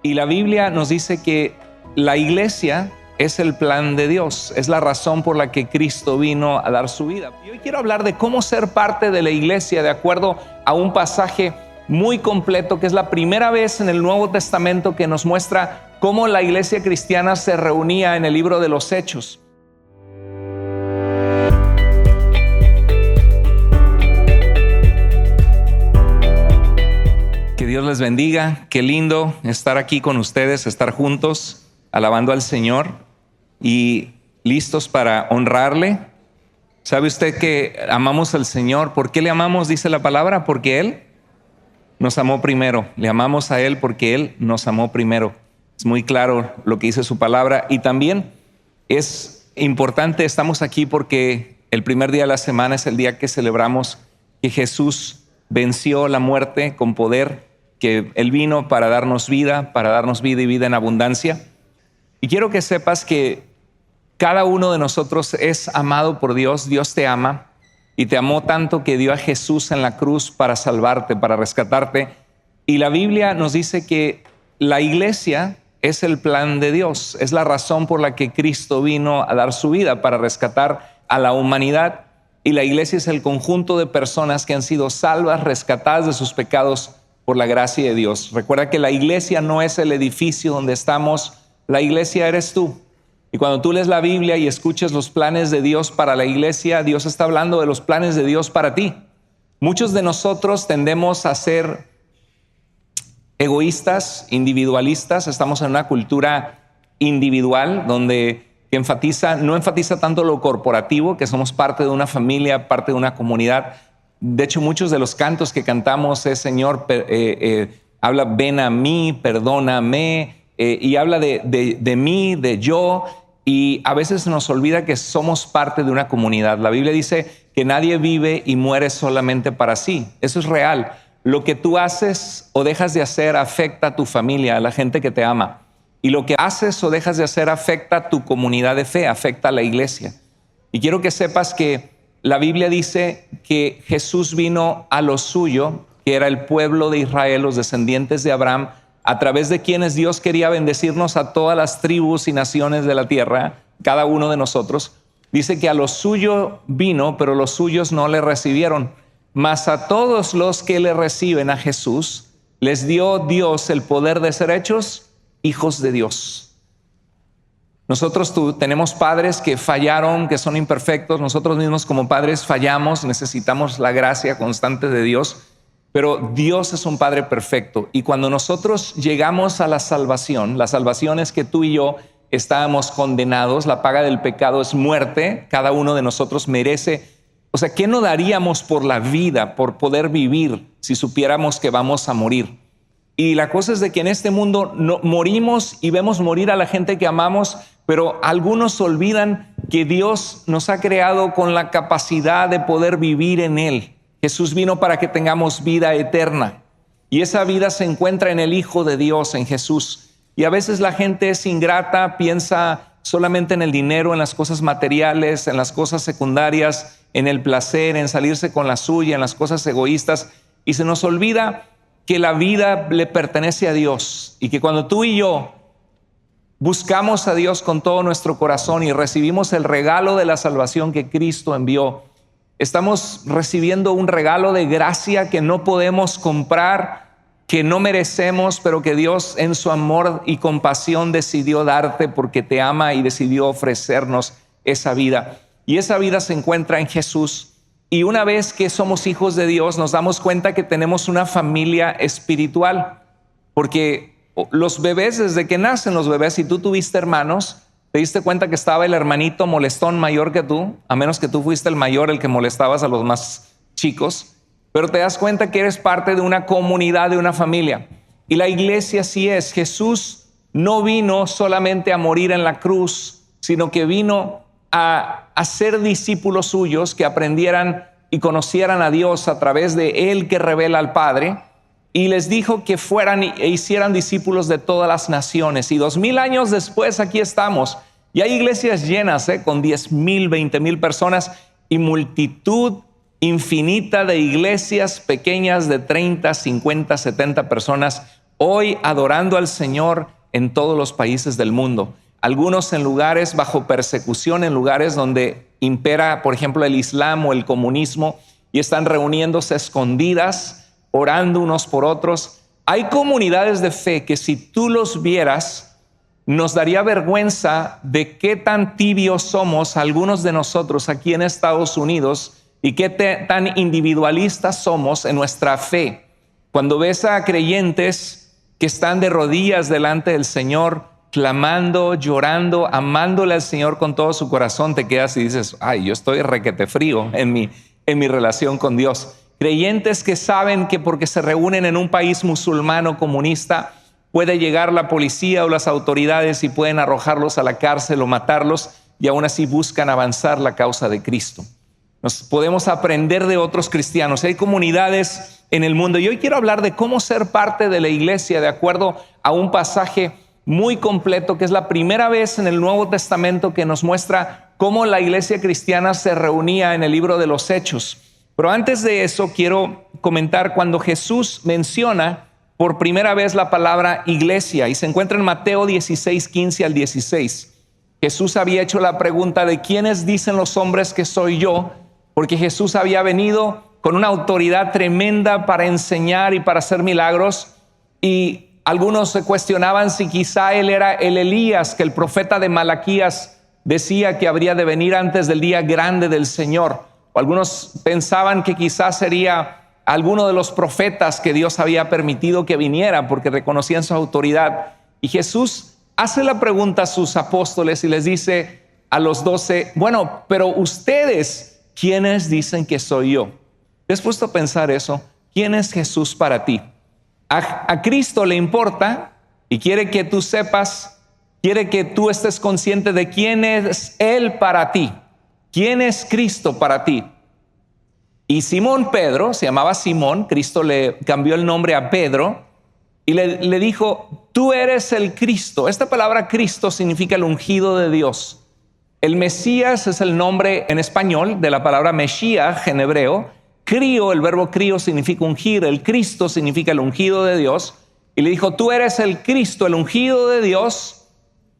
Y la Biblia nos dice que la iglesia es el plan de Dios, es la razón por la que Cristo vino a dar su vida. Y hoy quiero hablar de cómo ser parte de la iglesia de acuerdo a un pasaje muy completo, que es la primera vez en el Nuevo Testamento que nos muestra cómo la iglesia cristiana se reunía en el libro de los Hechos. Que Dios les bendiga, qué lindo estar aquí con ustedes, estar juntos, alabando al Señor y listos para honrarle. ¿Sabe usted que amamos al Señor? ¿Por qué le amamos? Dice la palabra, porque Él nos amó primero. Le amamos a Él porque Él nos amó primero. Es muy claro lo que dice su palabra. Y también es importante, estamos aquí porque el primer día de la semana es el día que celebramos que Jesús venció la muerte con poder, que Él vino para darnos vida y vida en abundancia. Y quiero que sepas que cada uno de nosotros es amado por Dios. Dios te ama y te amó tanto que dio a Jesús en la cruz para salvarte, para rescatarte. Y la Biblia nos dice que la iglesia es el plan de Dios, es la razón por la que Cristo vino a dar su vida para rescatar a la humanidad. Y la iglesia es el conjunto de personas que han sido salvas, rescatadas de sus pecados por la gracia de Dios. Recuerda que la iglesia no es el edificio donde estamos, la iglesia eres tú. Y cuando tú lees la Biblia y escuches los planes de Dios para la iglesia, Dios está hablando de los planes de Dios para ti. Muchos de nosotros tendemos a ser egoístas, individualistas. Estamos en una cultura individual donde no enfatiza tanto lo corporativo, que somos parte de una familia, parte de una comunidad. De hecho, muchos de los cantos que cantamos es Señor, habla ven a mí, perdóname, y habla de mí, de yo. Y a veces nos olvida que somos parte de una comunidad. La Biblia dice que nadie vive y muere solamente para sí. Eso es real. Lo que tú haces o dejas de hacer afecta a tu familia, a la gente que te ama. Y lo que haces o dejas de hacer afecta a tu comunidad de fe, afecta a la iglesia. Y quiero que sepas que la Biblia dice que Jesús vino a lo suyo, que era el pueblo de Israel, los descendientes de Abraham, a través de quienes Dios quería bendecirnos a todas las tribus y naciones de la tierra, cada uno de nosotros. Dice que a lo suyo vino, pero los suyos no le recibieron. Mas a todos los que le reciben a Jesús, les dio Dios el poder de ser hechos hijos de Dios. Nosotros tenemos padres que fallaron, que son imperfectos. Nosotros mismos como padres fallamos, necesitamos la gracia constante de Dios. Pero Dios es un Padre perfecto. Y cuando nosotros llegamos a la salvación es que tú y yo estábamos condenados. La paga del pecado es muerte. Cada uno de nosotros merece. O sea, ¿qué no daríamos por la vida, por poder vivir, si supiéramos que vamos a morir? Y la cosa es de que en este mundo morimos y vemos morir a la gente que amamos, pero algunos olvidan que Dios nos ha creado con la capacidad de poder vivir en Él. Jesús vino para que tengamos vida eterna y esa vida se encuentra en el Hijo de Dios, en Jesús. Y a veces la gente es ingrata, piensa solamente en el dinero, en las cosas materiales, en las cosas secundarias, en el placer, en salirse con la suya, en las cosas egoístas, y se nos olvida que la vida le pertenece a Dios y que cuando tú y yo buscamos a Dios con todo nuestro corazón y recibimos el regalo de la salvación que Cristo envió, estamos recibiendo un regalo de gracia que no podemos comprar, que no merecemos, pero que Dios en su amor y compasión decidió darte porque te ama y decidió ofrecernos esa vida. Y esa vida se encuentra en Jesús. Y una vez que somos hijos de Dios, nos damos cuenta que tenemos una familia espiritual. Porque los bebés, desde que nacen los bebés, si tú tuviste hermanos, ¿te diste cuenta que estaba el hermanito molestón mayor que tú? A menos que tú fuiste el mayor, el que molestabas a los más chicos. Pero te das cuenta que eres parte de una comunidad, de una familia. Y la iglesia así es. Jesús no vino solamente a morir en la cruz, sino que vino a ser discípulos suyos que aprendieran y conocieran a Dios a través de Él que revela al Padre. Y les dijo que fueran e hicieran discípulos de todas las naciones. Y 2000 años después aquí estamos. Y hay iglesias llenas, con 10,000, 20,000 personas y multitud infinita de iglesias pequeñas de 30, 50, 70 personas hoy adorando al Señor en todos los países del mundo. Algunos en lugares bajo persecución, en lugares donde impera, por ejemplo, el Islam o el comunismo, y están reuniéndose escondidas, orando unos por otros. Hay comunidades de fe que si tú los vieras, nos daría vergüenza de qué tan tibios somos algunos de nosotros aquí en Estados Unidos y qué tan individualistas somos en nuestra fe. Cuando ves a creyentes que están de rodillas delante del Señor, clamando, llorando, amándole al Señor con todo su corazón, te quedas y dices, ay, yo estoy requete frío en mi relación con Dios. Creyentes que saben que porque se reúnen en un país musulmano comunista, puede llegar la policía o las autoridades y pueden arrojarlos a la cárcel o matarlos, y aún así buscan avanzar la causa de Cristo. Nos podemos aprender de otros cristianos. Hay comunidades en el mundo, y hoy quiero hablar de cómo ser parte de la iglesia de acuerdo a un pasaje muy completo, que es la primera vez en el Nuevo Testamento que nos muestra cómo la iglesia cristiana se reunía en el libro de los Hechos. Pero antes de eso quiero comentar cuando Jesús menciona por primera vez la palabra iglesia, y se encuentra en Mateo 16, 15 al 16. Jesús había hecho la pregunta de ¿quiénes dicen los hombres que soy yo? Porque Jesús había venido con una autoridad tremenda para enseñar y para hacer milagros, y algunos se cuestionaban si quizá él era el Elías que el profeta de Malaquías decía que habría de venir antes del día grande del Señor. O algunos pensaban que quizás sería alguno de los profetas que Dios había permitido que viniera porque reconocían su autoridad. Y Jesús hace la pregunta a sus apóstoles y les dice a los 12, bueno, pero ustedes, ¿quiénes dicen que soy yo? ¿Te has puesto a pensar eso? ¿Quién es Jesús para ti? A Cristo le importa y quiere que tú sepas, quiere que tú estés consciente de quién es Él para ti. ¿Quién es Cristo para ti? Y Simón Pedro, se llamaba Simón, Cristo le cambió el nombre a Pedro y le dijo, tú eres el Cristo. Esta palabra Cristo significa el ungido de Dios. El Mesías es el nombre en español de la palabra Mesías en hebreo. Crío, el verbo crío significa ungir, el Cristo significa el ungido de Dios. Y le dijo, tú eres el Cristo, el ungido de Dios,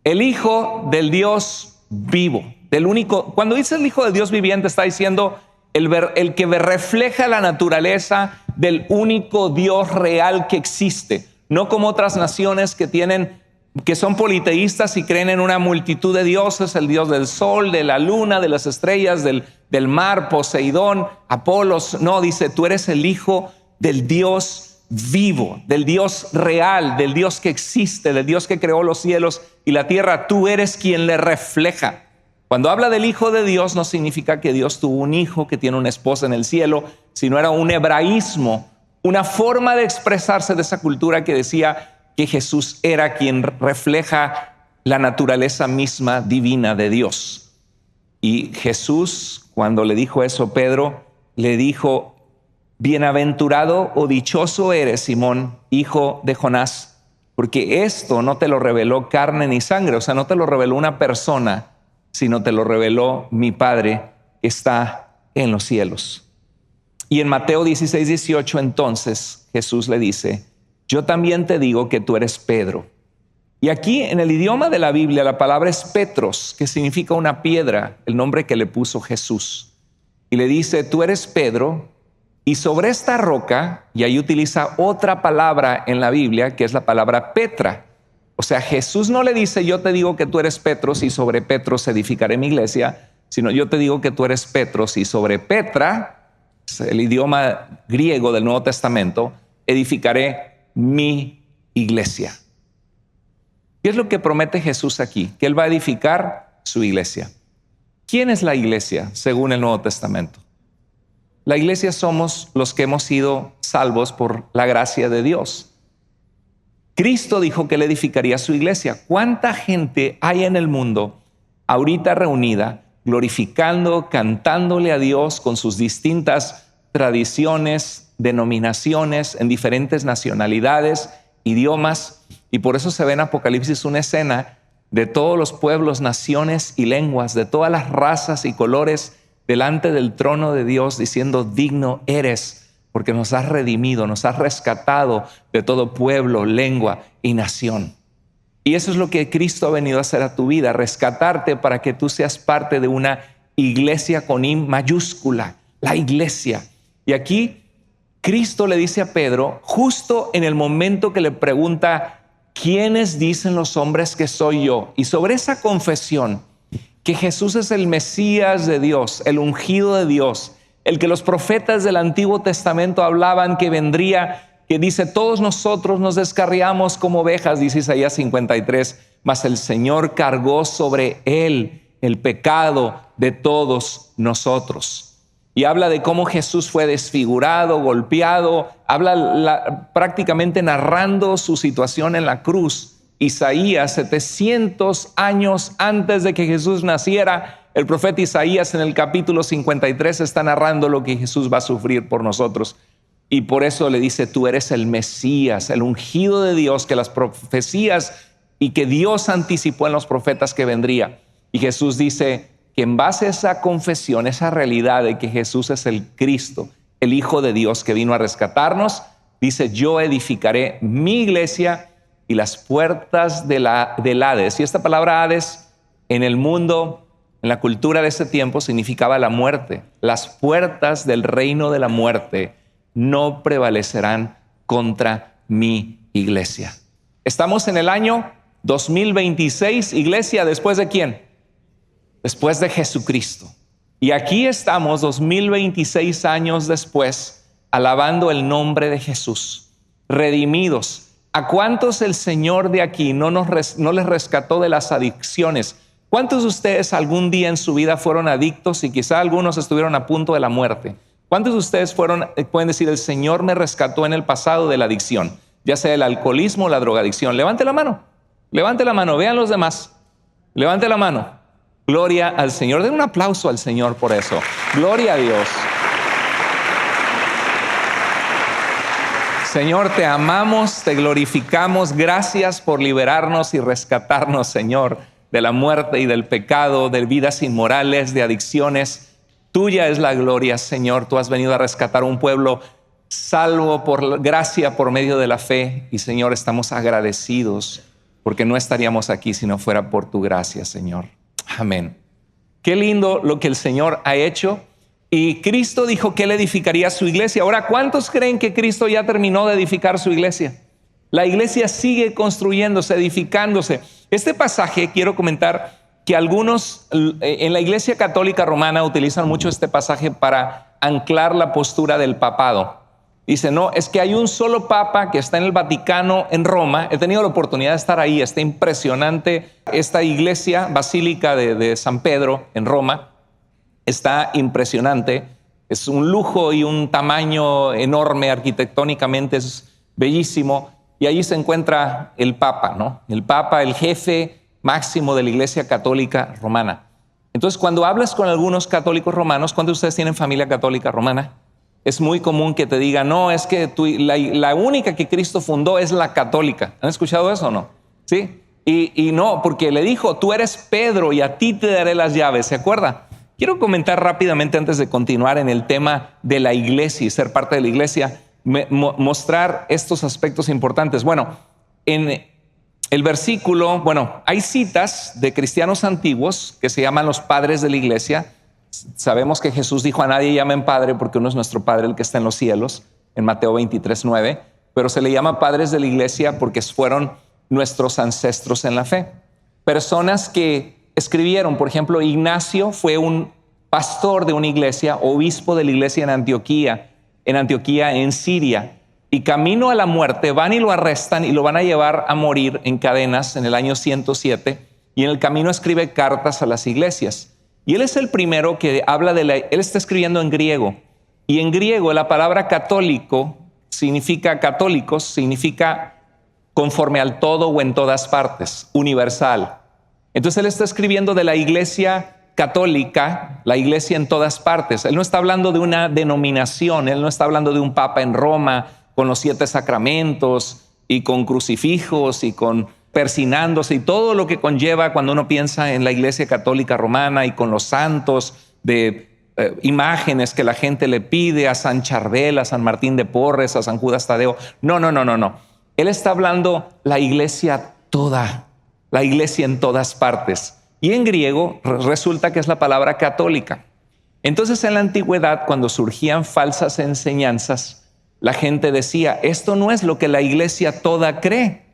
el Hijo del Dios vivo. Del único, cuando dice el Hijo del Dios viviente, está diciendo el que refleja la naturaleza del único Dios real que existe. No como otras naciones que son politeístas y creen en una multitud de dioses, el Dios del sol, de la luna, de las estrellas, del mar, Poseidón, Apolos. No, dice, tú eres el Hijo del Dios vivo, del Dios real, del Dios que existe, del Dios que creó los cielos y la tierra. Tú eres quien le refleja. Cuando habla del Hijo de Dios, no significa que Dios tuvo un hijo que tiene una esposa en el cielo, sino era un hebraísmo, una forma de expresarse de esa cultura que decía que Jesús era quien refleja la naturaleza misma divina de Dios. Y Jesús, cuando le dijo eso a Pedro, le dijo, bienaventurado o dichoso eres, Simón, hijo de Jonás, porque esto no te lo reveló carne ni sangre, o sea, no te lo reveló una persona, sino te lo reveló mi Padre que está en los cielos. Y en Mateo 16, 18, entonces Jesús le dice, yo también te digo que tú eres Pedro. Y aquí en el idioma de la Biblia la palabra es Petros, que significa una piedra, el nombre que le puso Jesús. Y le dice, tú eres Pedro, y sobre esta roca, y ahí utiliza otra palabra en la Biblia, que es la palabra Petra. O sea, Jesús no le dice, yo te digo que tú eres Petros y sobre Petros edificaré mi iglesia, sino yo te digo que tú eres Petros y sobre Petra, el idioma griego del Nuevo Testamento, edificaré mi iglesia. ¿Qué es lo que promete Jesús aquí? Que Él va a edificar su iglesia. ¿Quién es la iglesia según el Nuevo Testamento? La iglesia somos los que hemos sido salvos por la gracia de Dios. Cristo dijo que Él edificaría su iglesia. ¿Cuánta gente hay en el mundo ahorita reunida, glorificando, cantándole a Dios con sus distintas tradiciones, denominaciones, en diferentes nacionalidades, idiomas? Y por eso se ve en Apocalipsis una escena de todos los pueblos, naciones y lenguas, de todas las razas y colores, delante del trono de Dios, diciendo, digno eres porque nos has redimido, nos has rescatado de todo pueblo, lengua y nación. Y eso es lo que Cristo ha venido a hacer a tu vida, rescatarte para que tú seas parte de una iglesia con I mayúscula, la iglesia. Y aquí Cristo le dice a Pedro, justo en el momento que le pregunta, ¿quiénes dicen los hombres que soy yo? Y sobre esa confesión, que Jesús es el Mesías de Dios, el ungido de Dios, el que los profetas del Antiguo Testamento hablaban que vendría, que dice, todos nosotros nos descarriamos como ovejas, dice Isaías 53, mas el Señor cargó sobre él el pecado de todos nosotros. Y habla de cómo Jesús fue desfigurado, golpeado, prácticamente narrando su situación en la cruz. Isaías, 700 años antes de que Jesús naciera, el profeta Isaías en el capítulo 53 está narrando lo que Jesús va a sufrir por nosotros. Y por eso le dice, tú eres el Mesías, el ungido de Dios, que las profecías y que Dios anticipó en los profetas que vendría. Y Jesús dice que en base a esa confesión, esa realidad de que Jesús es el Cristo, el Hijo de Dios que vino a rescatarnos, dice, yo edificaré mi iglesia y las puertas del Hades. Y esta palabra Hades en el mundo, en la cultura de ese tiempo, significaba la muerte. Las puertas del reino de la muerte no prevalecerán contra mi iglesia. Estamos en el año 2026, iglesia, ¿después de quién? Después de Jesucristo. Y aquí estamos 2026 años después, alabando el nombre de Jesús, redimidos. ¿A cuántos el Señor de aquí no les rescató de las adicciones? ¿Cuántos de ustedes algún día en su vida fueron adictos y quizá algunos estuvieron a punto de la muerte? ¿Cuántos de ustedes pueden decir, el Señor me rescató en el pasado de la adicción, ya sea el alcoholismo o la drogadicción? Levante la mano, vean los demás, levante la mano. Gloria al Señor, den un aplauso al Señor por eso. Gloria a Dios. Señor, te amamos, te glorificamos. Gracias por liberarnos y rescatarnos, Señor, de la muerte y del pecado, de vidas inmorales, de adicciones. Tuya es la gloria, Señor. Tú has venido a rescatar un pueblo salvo por gracia, por medio de la fe. Y, Señor, estamos agradecidos porque no estaríamos aquí si no fuera por tu gracia, Señor. Amén. Qué lindo lo que el Señor ha hecho. Y Cristo dijo que Él edificaría su iglesia. Ahora, ¿cuántos creen que Cristo ya terminó de edificar su iglesia? La iglesia sigue construyéndose, edificándose. Este pasaje, quiero comentar que algunos en la Iglesia Católica Romana utilizan mucho este pasaje para anclar la postura del papado. Dicen, no, es que hay un solo papa que está en el Vaticano, en Roma. He tenido la oportunidad de estar ahí. Está impresionante esta iglesia basílica de San Pedro en Roma. Está impresionante. Es un lujo y un tamaño enorme arquitectónicamente. Es bellísimo. Y allí se encuentra el papa, ¿no? El papa, el jefe máximo de la Iglesia Católica Romana. Entonces, cuando hablas con algunos católicos romanos, ¿cuántos de ustedes tienen familia católica romana? Es muy común que te digan, no, es que la única que Cristo fundó es la católica. ¿Han escuchado eso o no? ¿Sí? Y no, porque le dijo, tú eres Pedro y a ti te daré las llaves. ¿Se acuerda? Quiero comentar rápidamente antes de continuar en el tema de la iglesia y ser parte de la iglesia, mostrar estos aspectos importantes. Bueno, en el versículo, hay citas de cristianos antiguos que se llaman los padres de la iglesia. Sabemos que Jesús dijo, a nadie llamen padre porque uno es nuestro Padre, el que está en los cielos, en Mateo 23:9, pero se le llama padres de la iglesia porque fueron nuestros ancestros en la fe. Personas que escribieron, por ejemplo, Ignacio fue un pastor de una iglesia, obispo de la iglesia en Antioquía, en Siria. Y camino a la muerte van y lo arrestan y lo van a llevar a morir en cadenas en el año 107. Y en el camino escribe cartas a las iglesias. Y él es el primero que habla él está escribiendo en griego. Y en griego la palabra católicos significa conforme al todo o en todas partes, universal. Entonces él está escribiendo de la iglesia católica, la iglesia en todas partes. Él no está hablando de una denominación, él no está hablando de un papa en Roma con los 7 sacramentos y con crucifijos y con persinándose y todo lo que conlleva cuando uno piensa en la iglesia católica romana y con los santos de imágenes que la gente le pide a San Charbel, a San Martín de Porres, a San Judas Tadeo. No. Él está hablando la iglesia toda, la iglesia en todas partes. Y en griego resulta que es la palabra católica. Entonces en la antigüedad, cuando surgían falsas enseñanzas, la gente decía, esto no es lo que la iglesia toda cree.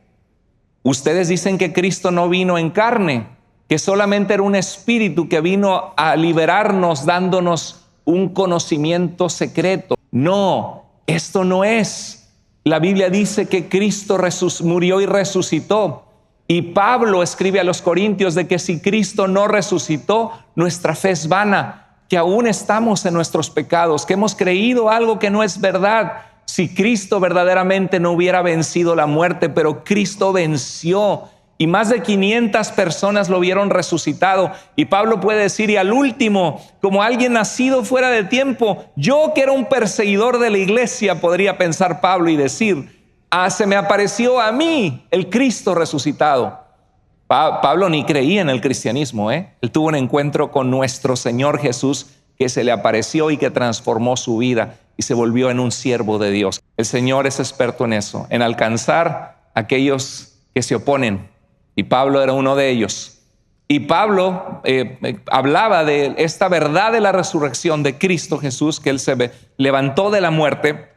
Ustedes dicen que Cristo no vino en carne, que solamente era un espíritu que vino a liberarnos dándonos un conocimiento secreto. No, esto no es. La Biblia dice que Cristo murió y resucitó. Y Pablo escribe a los Corintios de que si Cristo no resucitó, nuestra fe es vana, que aún estamos en nuestros pecados, que hemos creído algo que no es verdad. Si Cristo verdaderamente no hubiera vencido la muerte, pero Cristo venció y más de 500 personas lo vieron resucitado. Y Pablo puede decir, y al último, como alguien nacido fuera de tiempo, yo que era un perseguidor de la iglesia, podría pensar Pablo y decir, se me apareció a mí el Cristo resucitado. Pablo ni creía en el cristianismo, Él tuvo un encuentro con nuestro Señor Jesús que se le apareció y que transformó su vida y se volvió en un siervo de Dios. El Señor es experto en eso, en alcanzar a aquellos que se oponen. Y Pablo era uno de ellos. Y Pablo hablaba de esta verdad de la resurrección de Cristo Jesús, que Él se levantó de la muerte.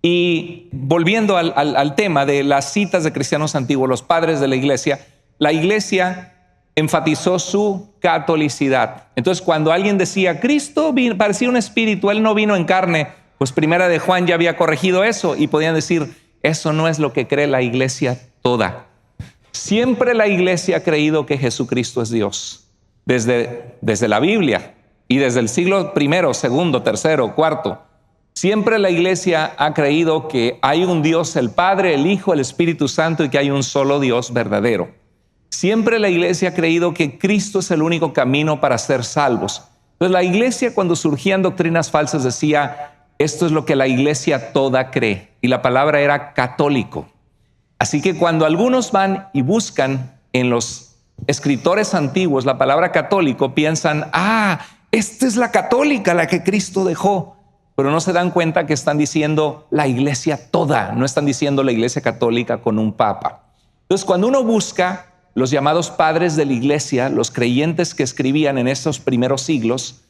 Y volviendo al tema de las citas de cristianos antiguos, los padres de la iglesia enfatizó su catolicidad. Entonces, cuando alguien decía, Cristo parecía un espíritu, Él no vino en carne, pues Primera de Juan ya había corregido eso y podían decir, eso no es lo que cree la iglesia toda. Siempre la iglesia ha creído que Jesucristo es Dios, desde la Biblia y desde el siglo I, segundo, tercero, cuarto. Siempre la iglesia ha creído que hay un Dios, el Padre, el Hijo, el Espíritu Santo, y que hay un solo Dios verdadero. Siempre la iglesia ha creído que Cristo es el único camino para ser salvos. Entonces la iglesia, cuando surgían doctrinas falsas, decía, esto es lo que la iglesia toda cree. Y la palabra era católico. Así que cuando algunos van y buscan en los escritores antiguos la palabra católico, piensan, esta es la católica, la que Cristo dejó. Pero no se dan cuenta que están diciendo la iglesia toda, no están diciendo la iglesia católica con un papa. Entonces, cuando uno busca los llamados padres de la iglesia, los creyentes que escribían en esos primeros siglos,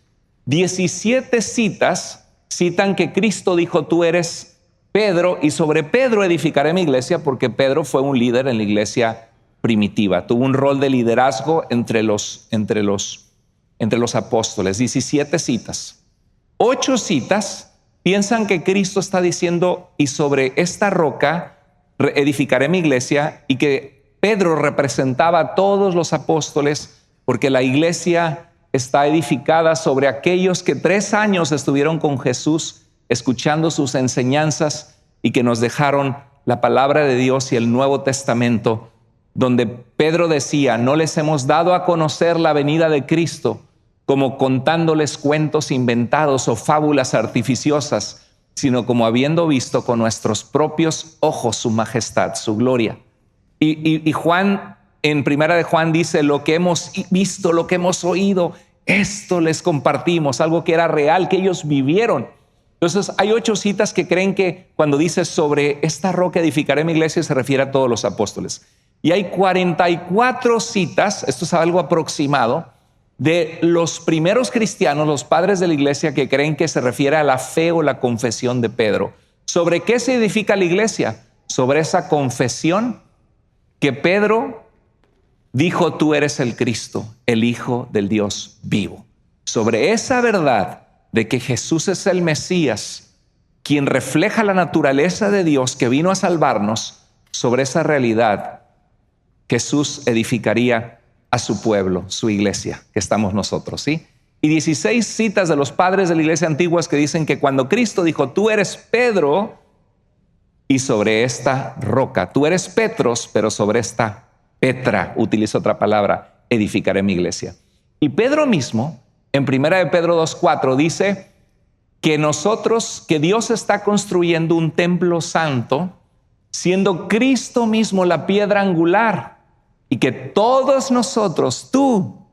17 citas citan que Cristo dijo, tú eres Pedro, y sobre Pedro edificaré mi iglesia, porque Pedro fue un líder en la iglesia primitiva, tuvo un rol de liderazgo entre los apóstoles. 17 citas. 8 citas piensan que Cristo está diciendo, y sobre esta roca edificaré mi iglesia, y que Pedro representaba a todos los apóstoles, porque la iglesia está edificada sobre aquellos que 3 años estuvieron con Jesús, escuchando sus enseñanzas y que nos dejaron la palabra de Dios y el Nuevo Testamento, donde Pedro decía, no les hemos dado a conocer la venida de Cristo como contándoles cuentos inventados o fábulas artificiosas, sino como habiendo visto con nuestros propios ojos su majestad, su gloria. Y Juan, en Primera de Juan dice, lo que hemos visto, lo que hemos oído, esto les compartimos, algo que era real, que ellos vivieron. Entonces hay 8 citas que creen que cuando dice sobre esta roca edificaré mi iglesia se refiere a todos los apóstoles. Y hay 44 citas, esto es algo aproximado, de los primeros cristianos, los padres de la iglesia, que creen que se refiere a la fe o la confesión de Pedro. ¿Sobre qué se edifica la iglesia? Sobre esa confesión que Pedro dijo, tú eres el Cristo, el Hijo del Dios vivo. Sobre esa verdad de que Jesús es el Mesías, quien refleja la naturaleza de Dios que vino a salvarnos, sobre esa realidad Jesús edificaría a su pueblo, su iglesia, que estamos nosotros, ¿sí? Y 16 citas de los padres de la iglesia antiguas que dicen que cuando Cristo dijo, tú eres Pedro, y sobre esta roca, tú eres Petros, pero sobre esta Petra, utiliza otra palabra, edificaré mi iglesia. Y Pedro mismo, en 1 de Pedro 2:4, dice que Dios está construyendo un templo santo, siendo Cristo mismo la piedra angular, y que todos nosotros, tú,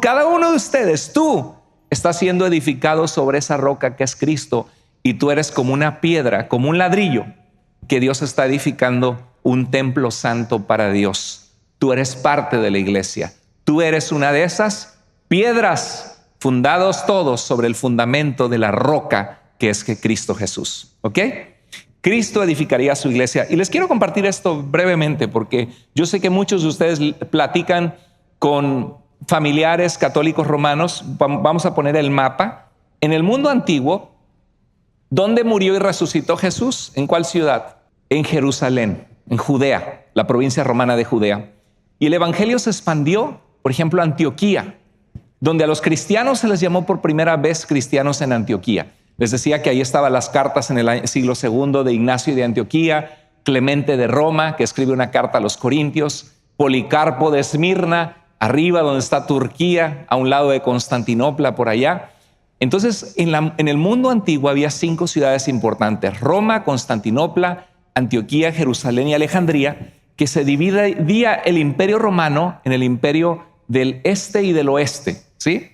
cada uno de ustedes, tú, está siendo edificado sobre esa roca que es Cristo, y tú eres como una piedra, como un ladrillo, que Dios está edificando un templo santo para Dios. Tú eres parte de la iglesia. Tú eres una de esas piedras, fundados todos sobre el fundamento de la roca que es Cristo Jesús. ¿Ok? Cristo edificaría su iglesia. Y les quiero compartir esto brevemente porque yo sé que muchos de ustedes platican con familiares católicos romanos. Vamos a poner el mapa. En el mundo antiguo, ¿dónde murió y resucitó Jesús? ¿En cuál ciudad? En Jerusalén, en Judea, la provincia romana de Judea. Y el evangelio se expandió, por ejemplo, a Antioquía, donde a los cristianos se les llamó por primera vez cristianos en Antioquía. Les decía que ahí estaban las cartas en el siglo II de Ignacio de Antioquía, Clemente de Roma, que escribe una carta a los Corintios, Policarpo de Esmirna, arriba donde está Turquía, a un lado de Constantinopla, por allá. Entonces, en el mundo antiguo había 5 ciudades importantes: Roma, Constantinopla, Antioquía, Jerusalén y Alejandría, que se dividía el imperio romano en el imperio del este y del oeste, ¿sí?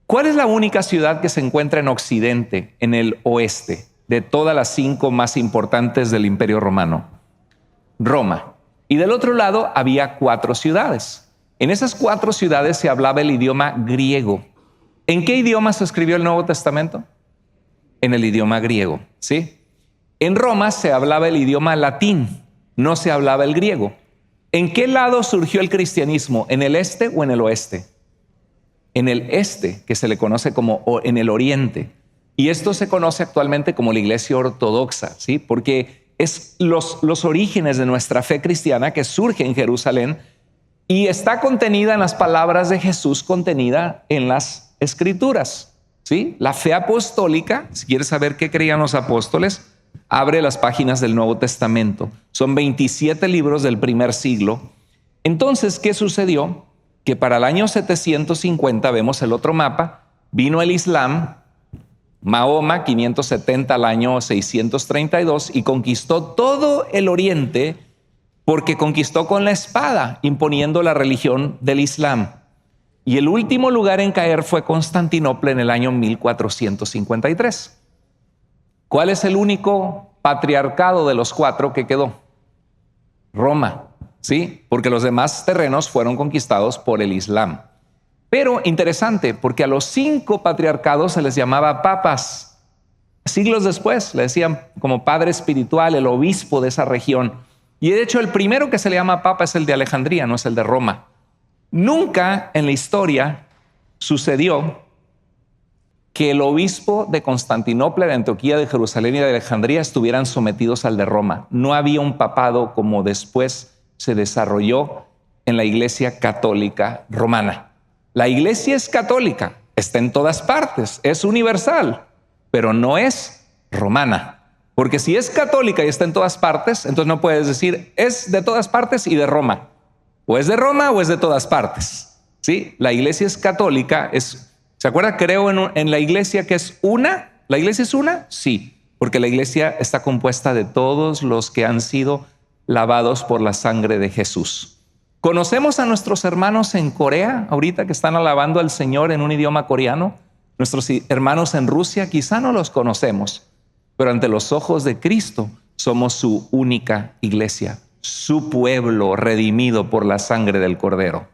¿Cuál es la única ciudad que se encuentra en Occidente, en el oeste, de todas las 5 más importantes del imperio romano? Roma. Y del otro lado había 4 ciudades. En esas 4 ciudades se hablaba el idioma griego. ¿En qué idioma se escribió el Nuevo Testamento? En el idioma griego, ¿sí? En Roma se hablaba el idioma latín, no se hablaba el griego. ¿En qué lado surgió el cristianismo? ¿En el este o en el oeste? En el este, que se le conoce como en el oriente. Y esto se conoce actualmente como la iglesia ortodoxa, ¿sí? Porque es los orígenes de nuestra fe cristiana que surge en Jerusalén y está contenida en las palabras de Jesús, contenida en las Escrituras, ¿sí? La fe apostólica, si quieres saber qué creían los apóstoles, abre las páginas del Nuevo Testamento. Son 27 libros del primer siglo. Entonces, ¿qué sucedió? Que para el año 750, vemos el otro mapa, vino el Islam, Mahoma, 570 al año 632, y conquistó todo el oriente, porque conquistó con la espada, imponiendo la religión del Islam. Y el último lugar en caer fue Constantinopla en el año 1453. ¿Cuál es el único patriarcado de los 4 que quedó? Roma, ¿sí? Porque los demás terrenos fueron conquistados por el Islam. Pero interesante, porque a los 5 patriarcados se les llamaba papas. Siglos después le decían como padre espiritual, el obispo de esa región. Y de hecho el primero que se le llama papa es el de Alejandría, no es el de Roma. Nunca en la historia sucedió que el obispo de Constantinopla, de Antioquía, de Jerusalén y de Alejandría estuvieran sometidos al de Roma. No había un papado como después se desarrolló en la iglesia católica romana. La iglesia es católica, está en todas partes, es universal, pero no es romana. Porque si es católica y está en todas partes, entonces no puedes decir es de todas partes y de Roma. O es de Roma o es de todas partes. ¿Sí? La iglesia es católica, ¿se acuerda? Creo en la iglesia que es una. ¿La iglesia es una? Sí, porque la iglesia está compuesta de todos los que han sido lavados por la sangre de Jesús. ¿Conocemos a nuestros hermanos en Corea ahorita que están alabando al Señor en un idioma coreano? Nuestros hermanos en Rusia quizá no los conocemos, pero ante los ojos de Cristo somos su única iglesia, su pueblo redimido por la sangre del Cordero.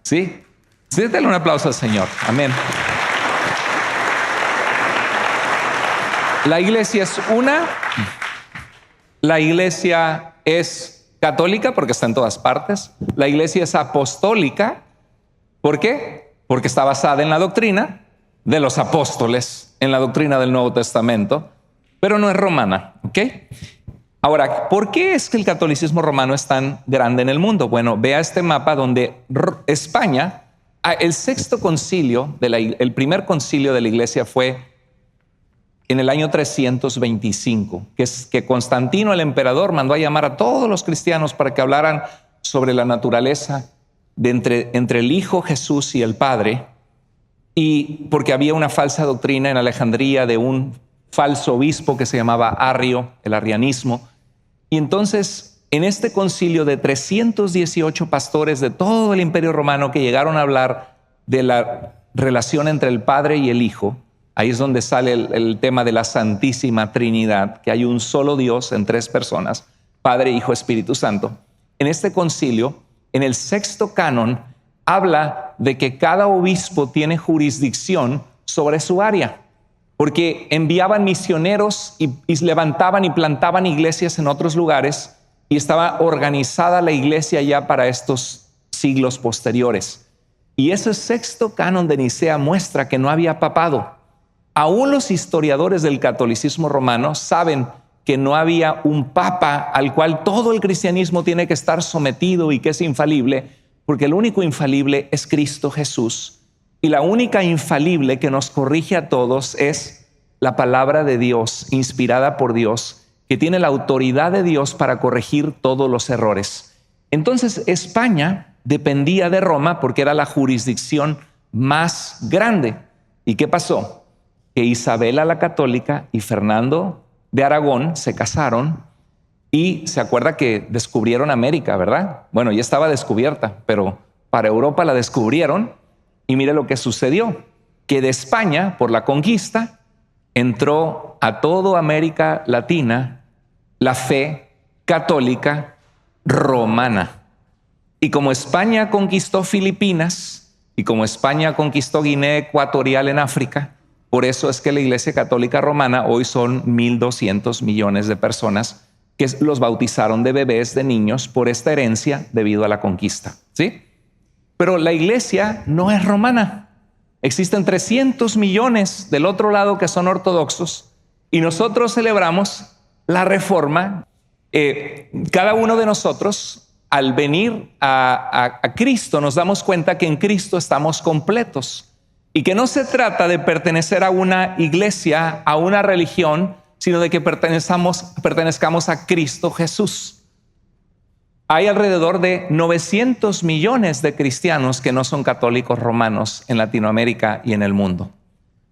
¿Sí? Sí, denle un aplauso al Señor. Amén. La iglesia es una. La iglesia es católica porque está en todas partes. La iglesia es apostólica. ¿Por qué? Porque está basada en la doctrina de los apóstoles, en la doctrina del Nuevo Testamento, pero no es romana. ¿Ok? Ahora, ¿por qué es que el catolicismo romano es tan grande en el mundo? Bueno, vea este mapa donde España, el sexto concilio, el primer concilio de la iglesia fue en el año 325, que Constantino, el emperador, mandó a llamar a todos los cristianos para que hablaran sobre la naturaleza de entre el Hijo Jesús y el Padre, y porque había una falsa doctrina en Alejandría de un falso obispo que se llamaba Arrio, el arrianismo. Y entonces, en este concilio de 318 pastores de todo el imperio romano que llegaron a hablar de la relación entre el Padre y el Hijo. Ahí es donde sale el tema de la Santísima Trinidad, que hay un solo Dios en tres personas, Padre, Hijo, Espíritu Santo. En este concilio, en el sexto canon, habla de que cada obispo tiene jurisdicción sobre su área, porque enviaban misioneros y levantaban y plantaban iglesias en otros lugares, y estaba organizada la iglesia ya para estos siglos posteriores. Y ese sexto canon de Nicea muestra que no había papado. Aún los historiadores del catolicismo romano saben que no había un papa al cual todo el cristianismo tiene que estar sometido y que es infalible, porque el único infalible es Cristo Jesús. Y la única infalible que nos corrige a todos es la palabra de Dios, inspirada por Dios, que tiene la autoridad de Dios para corregir todos los errores. Entonces, España dependía de Roma porque era la jurisdicción más grande. ¿Y qué pasó? Que Isabela la católica y Fernando de Aragón se casaron y se acuerda que descubrieron América, ¿verdad? Bueno, ya estaba descubierta, pero para Europa la descubrieron y mire lo que sucedió, que de España, por la conquista, entró a toda América Latina la fe católica romana. Y como España conquistó Filipinas y como España conquistó Guinea Ecuatorial en África, por eso es que la Iglesia Católica Romana hoy son 1.200 millones de personas que los bautizaron de bebés, de niños, por esta herencia debido a la conquista, ¿sí? Pero la Iglesia no es romana. Existen 300 millones del otro lado que son ortodoxos y nosotros celebramos la Reforma. Cada uno de nosotros, al venir a Cristo, nos damos cuenta que en Cristo estamos completos y que no se trata de pertenecer a una iglesia, a una religión, sino de que pertenezcamos a Cristo Jesús. Hay alrededor de 900 millones de cristianos que no son católicos romanos en Latinoamérica y en el mundo.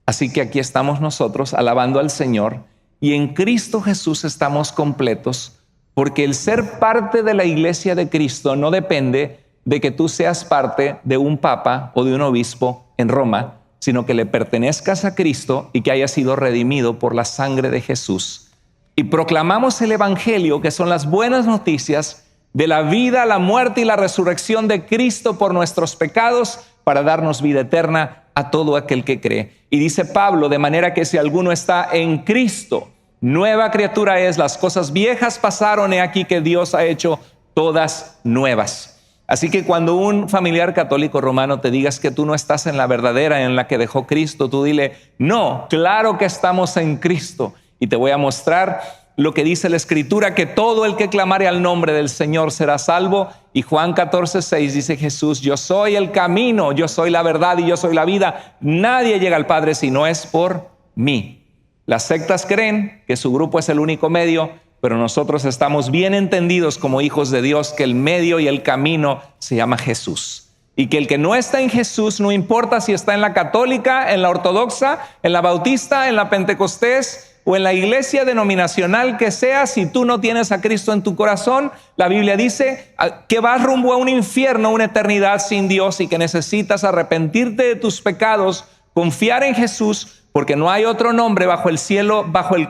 Así que aquí estamos nosotros alabando al Señor y en Cristo Jesús estamos completos, porque el ser parte de la iglesia de Cristo no depende de que tú seas parte de un papa o de un obispo en Roma, sino que le pertenezcas a Cristo y que hayas sido redimido por la sangre de Jesús. Y proclamamos el evangelio, que son las buenas noticias de la vida, la muerte y la resurrección de Cristo por nuestros pecados, para darnos vida eterna a todo aquel que cree. Y dice Pablo, de manera que si alguno está en Cristo, nueva criatura es, las cosas viejas pasaron, he aquí que Dios ha hecho todas nuevas. Así que cuando un familiar católico romano te digas que tú no estás en la verdadera, en la que dejó Cristo, tú dile, no, claro que estamos en Cristo. Y te voy a mostrar lo que dice la Escritura, que todo el que clamare al nombre del Señor será salvo. Y Juan 14:6 dice Jesús, yo soy el camino, yo soy la verdad y yo soy la vida. Nadie llega al Padre si no es por mí. Las sectas creen que su grupo es el único medio, pero nosotros estamos bien entendidos como hijos de Dios que el medio y el camino se llama Jesús. Y que el que no está en Jesús, no importa si está en la católica, en la ortodoxa, en la bautista, en la pentecostés o en la iglesia denominacional que sea, si tú no tienes a Cristo en tu corazón, la Biblia dice que vas rumbo a un infierno, una eternidad sin Dios, y que necesitas arrepentirte de tus pecados, confiar en Jesús, porque no hay otro nombre bajo el cielo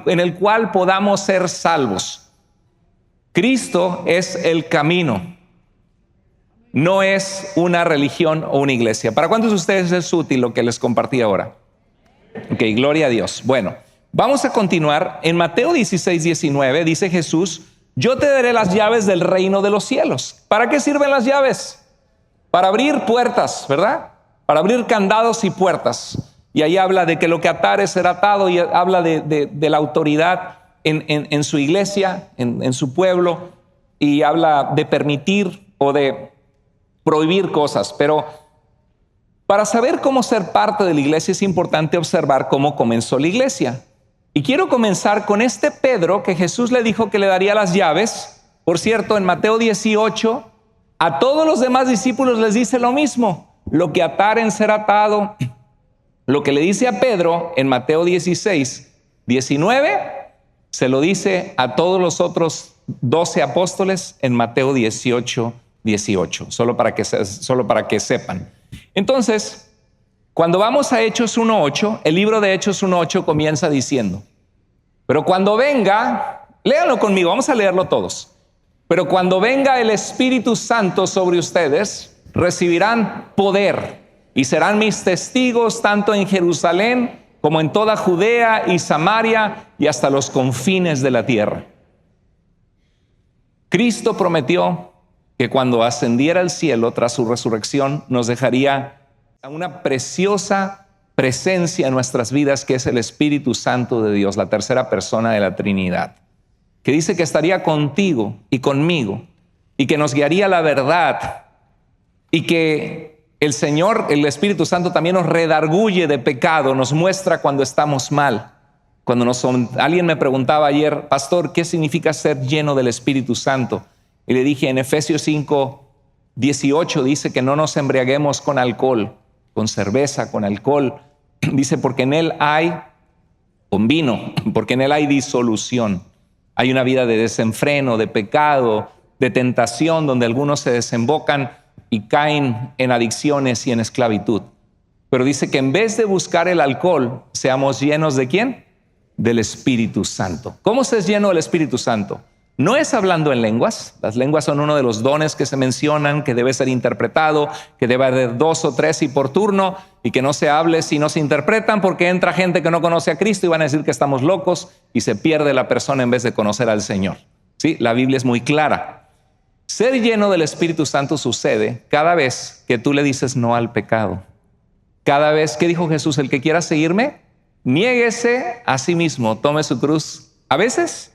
en el cual podamos ser salvos. Cristo es el camino, no es una religión o una iglesia. ¿Para cuántos de ustedes es útil lo que les compartí ahora? Ok, gloria a Dios. Bueno, vamos a continuar. En Mateo 16:19 dice Jesús, yo te daré las llaves del reino de los cielos. ¿Para qué sirven las llaves? Para abrir puertas, ¿verdad? Para abrir candados y puertas. Y ahí habla de que lo que atares será atado, y habla de la autoridad en su iglesia, en su pueblo, y habla de permitir o de prohibir cosas. Pero para saber cómo ser parte de la iglesia es importante observar cómo comenzó la iglesia. Y quiero comenzar con este Pedro que Jesús le dijo que le daría las llaves. Por cierto, en Mateo 18, a todos los demás discípulos les dice lo mismo. Lo que ataren será atado. Lo que le dice a Pedro en Mateo 16:19, se lo dice a todos los otros 12 apóstoles en Mateo 18:18, solo para que sepan. Entonces, Cuando vamos a Hechos 1:8, el libro de Hechos 1:8 comienza diciendo, pero cuando venga, léanlo conmigo, vamos a leerlo todos. Pero cuando venga el Espíritu Santo sobre ustedes, recibirán poder y serán mis testigos tanto en Jerusalén como en toda Judea y Samaria y hasta los confines de la tierra. Cristo prometió que cuando ascendiera al cielo tras su resurrección nos dejaría una preciosa presencia en nuestras vidas, que es el Espíritu Santo de Dios, la tercera persona de la Trinidad, que dice que estaría contigo y conmigo y que nos guiaría a la verdad, y que el Señor, el Espíritu Santo, también nos redarguye de pecado, nos muestra cuando estamos mal. Alguien me preguntaba ayer, pastor, ¿qué significa ser lleno del Espíritu Santo? Y le dije, en Efesios 5:18 dice que no nos embriaguemos con alcohol, con cerveza, con alcohol. Dice, porque en él hay, con vino, porque en él hay disolución. Hay una vida de desenfreno, de pecado, de tentación, donde algunos se desembocan y caen en adicciones y en esclavitud. Pero dice que en vez de buscar el alcohol, seamos llenos ¿de quién? Del Espíritu Santo. ¿Cómo se es lleno del Espíritu Santo? No es hablando en lenguas. Las lenguas son uno de los dones que se mencionan, que debe ser interpretado, que debe haber 2 o 3 y por turno, y que no se hable si no se interpretan, porque entra gente que no conoce a Cristo y van a decir que estamos locos y se pierde la persona en vez de conocer al Señor. Sí, la Biblia es muy clara. Ser lleno del Espíritu Santo sucede cada vez que tú le dices no al pecado. Cada vez, ¿qué dijo Jesús? El que quiera seguirme, niéguese a sí mismo, tome su cruz. A veces,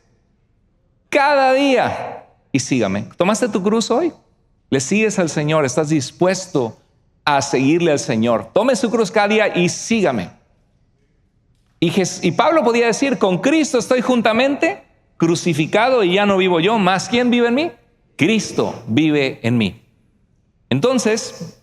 cada día, y sígame. ¿Tomaste tu cruz hoy? ¿Le sigues al Señor? ¿Estás dispuesto a seguirle al Señor? Tome su cruz cada día y sígame. Y Pablo podía decir, con Cristo estoy juntamente crucificado y ya no vivo yo, más ¿quién vive en mí? Cristo vive en mí. Entonces,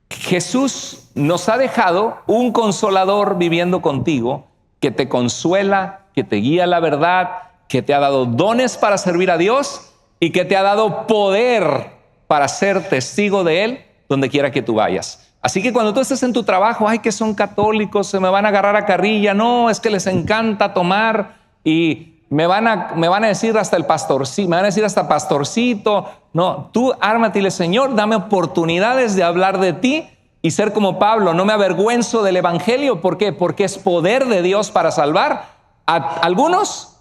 Jesús nos ha dejado un consolador viviendo contigo, que te consuela, que te guía a la verdad, que te ha dado dones para servir a Dios y que te ha dado poder para ser testigo de Él donde quiera que tú vayas. Así que cuando tú estés en tu trabajo, ay, que son católicos, se me van a agarrar a carrilla, no, es que les encanta tomar y me van a decir hasta el pastorcito, me van a decir hasta pastorcito. No, tú ármate y dile, Señor, dame oportunidades de hablar de ti y ser como Pablo. No me avergüenzo del evangelio. ¿Por qué? Porque es poder de Dios para salvar a algunos,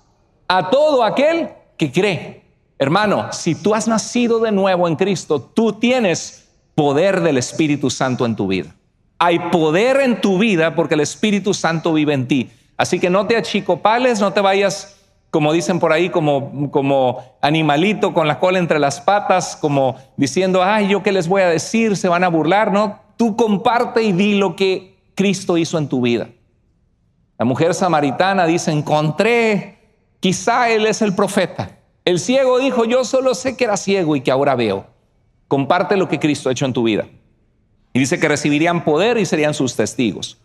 a todo aquel que cree. Hermano, si tú has nacido de nuevo en Cristo, tú tienes poder del Espíritu Santo en tu vida. Hay poder en tu vida porque el Espíritu Santo vive en ti. Así que no te achicopales, no te vayas, como dicen por ahí, como animalito con la cola entre las patas, como diciendo, ay, ¿yo qué les voy a decir? Se van a burlar, ¿no? Tú comparte y di lo que Cristo hizo en tu vida. La mujer samaritana dice, encontré, quizá él es el profeta. El ciego dijo, yo solo sé que era ciego y que ahora veo. Comparte lo que Cristo ha hecho en tu vida. Y dice que recibirían poder y serían sus testigos.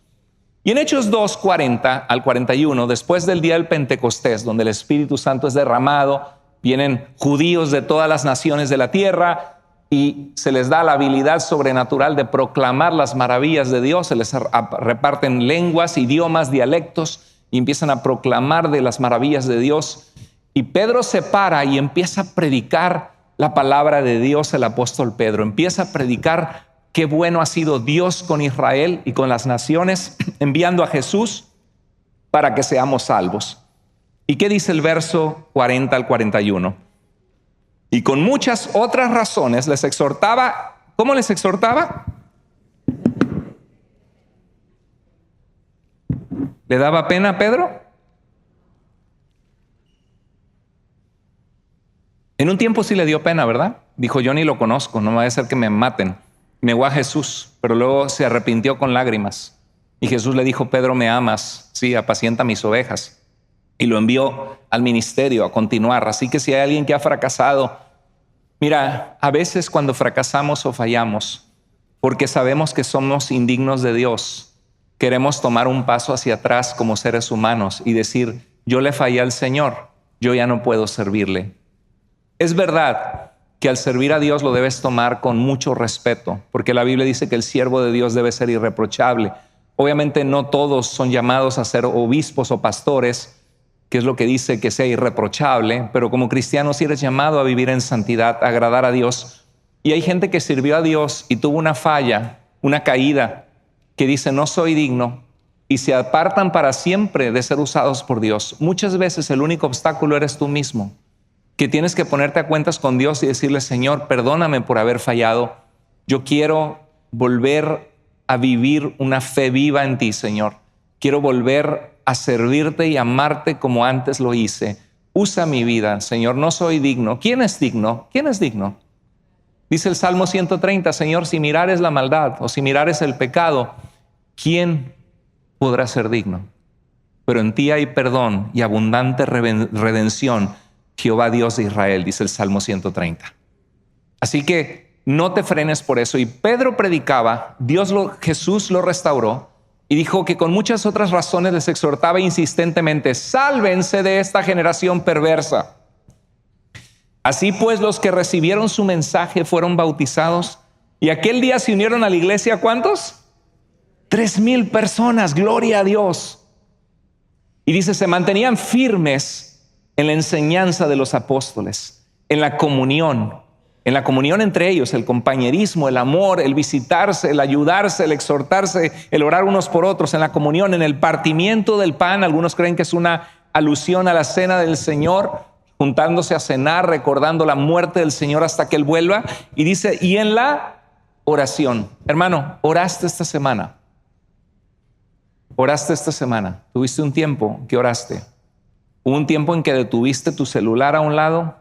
Y en Hechos 2:40 al 41, después del día del Pentecostés, donde el Espíritu Santo es derramado, vienen judíos de todas las naciones de la tierra y se les da la habilidad sobrenatural de proclamar las maravillas de Dios. Se les reparten lenguas, idiomas, dialectos y empiezan a proclamar de las maravillas de Dios. Y Pedro se para y empieza a predicar la palabra de Dios. El apóstol Pedro empieza a predicar qué bueno ha sido Dios con Israel y con las naciones, enviando a Jesús para que seamos salvos. ¿Y qué dice el verso 40 al 41? Y con muchas otras razones les exhortaba. ¿Cómo les exhortaba? ¿Le daba pena a Pedro? En un tiempo sí le dio pena, ¿verdad? Dijo, yo ni lo conozco, no me va a hacer que me maten. Negó a Jesús, pero luego se arrepintió con lágrimas. Y Jesús le dijo, Pedro, ¿me amas? Sí, apacienta mis ovejas. Y lo envió al ministerio a continuar. Así que si hay alguien que ha fracasado, mira, a veces cuando fracasamos o fallamos, porque sabemos que somos indignos de Dios, queremos tomar un paso hacia atrás como seres humanos y decir, yo le fallé al Señor, yo ya no puedo servirle. Es verdad que al servir a Dios lo debes tomar con mucho respeto, porque la Biblia dice que el siervo de Dios debe ser irreprochable. Obviamente no todos son llamados a ser obispos o pastores, que es lo que dice que sea irreprochable, pero como cristiano sí eres llamado a vivir en santidad, a agradar a Dios. Y hay gente que sirvió a Dios y tuvo una falla, una caída, que dice no soy digno, y se apartan para siempre de ser usados por Dios. Muchas veces el único obstáculo eres tú mismo, que tienes que ponerte a cuentas con Dios y decirle, Señor, perdóname por haber fallado. Yo quiero volver a vivir una fe viva en ti, Señor. Quiero volver a servirte y amarte como antes lo hice. Usa mi vida, Señor, no soy digno. ¿Quién es digno? ¿Quién es digno? Dice el Salmo 130, Señor, si mirares la maldad o si mirares el pecado, ¿quién podrá ser digno? Pero en ti hay perdón y abundante redención, Jehová Dios de Israel, dice el Salmo 130. Así que no te frenes por eso. Y Pedro predicaba, Jesús lo restauró y dijo que con muchas otras razones les exhortaba insistentemente, sálvense de esta generación perversa. Así pues, los que recibieron su mensaje fueron bautizados y aquel día se unieron a la iglesia, ¿cuántos? 3,000 personas, gloria a Dios. Y dice, se mantenían firmes en la enseñanza de los apóstoles, en la comunión entre ellos, el compañerismo, el amor, el visitarse, el ayudarse, el exhortarse, el orar unos por otros, en la comunión, en el partimiento del pan. Algunos creen que es una alusión a la cena del Señor, juntándose a cenar, recordando la muerte del Señor hasta que Él vuelva. Y dice, y en la oración. Hermano, oraste esta semana. Oraste esta semana. Tuviste un tiempo que oraste. Hubo un tiempo en que detuviste tu celular a un lado,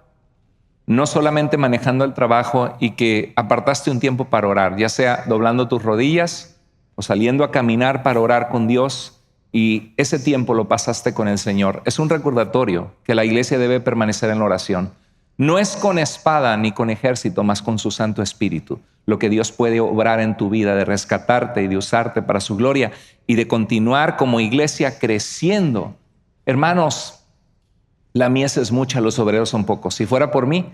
no solamente manejando el trabajo, y que apartaste un tiempo para orar, ya sea doblando tus rodillas o saliendo a caminar para orar con Dios, y ese tiempo lo pasaste con el Señor. Es un recordatorio que la iglesia debe permanecer en la oración. No es con espada ni con ejército, mas con su Santo Espíritu, lo que Dios puede obrar en tu vida, de rescatarte y de usarte para su gloria y de continuar como iglesia creciendo. Hermanos, la mies es mucha, los obreros son pocos. Si fuera por mí,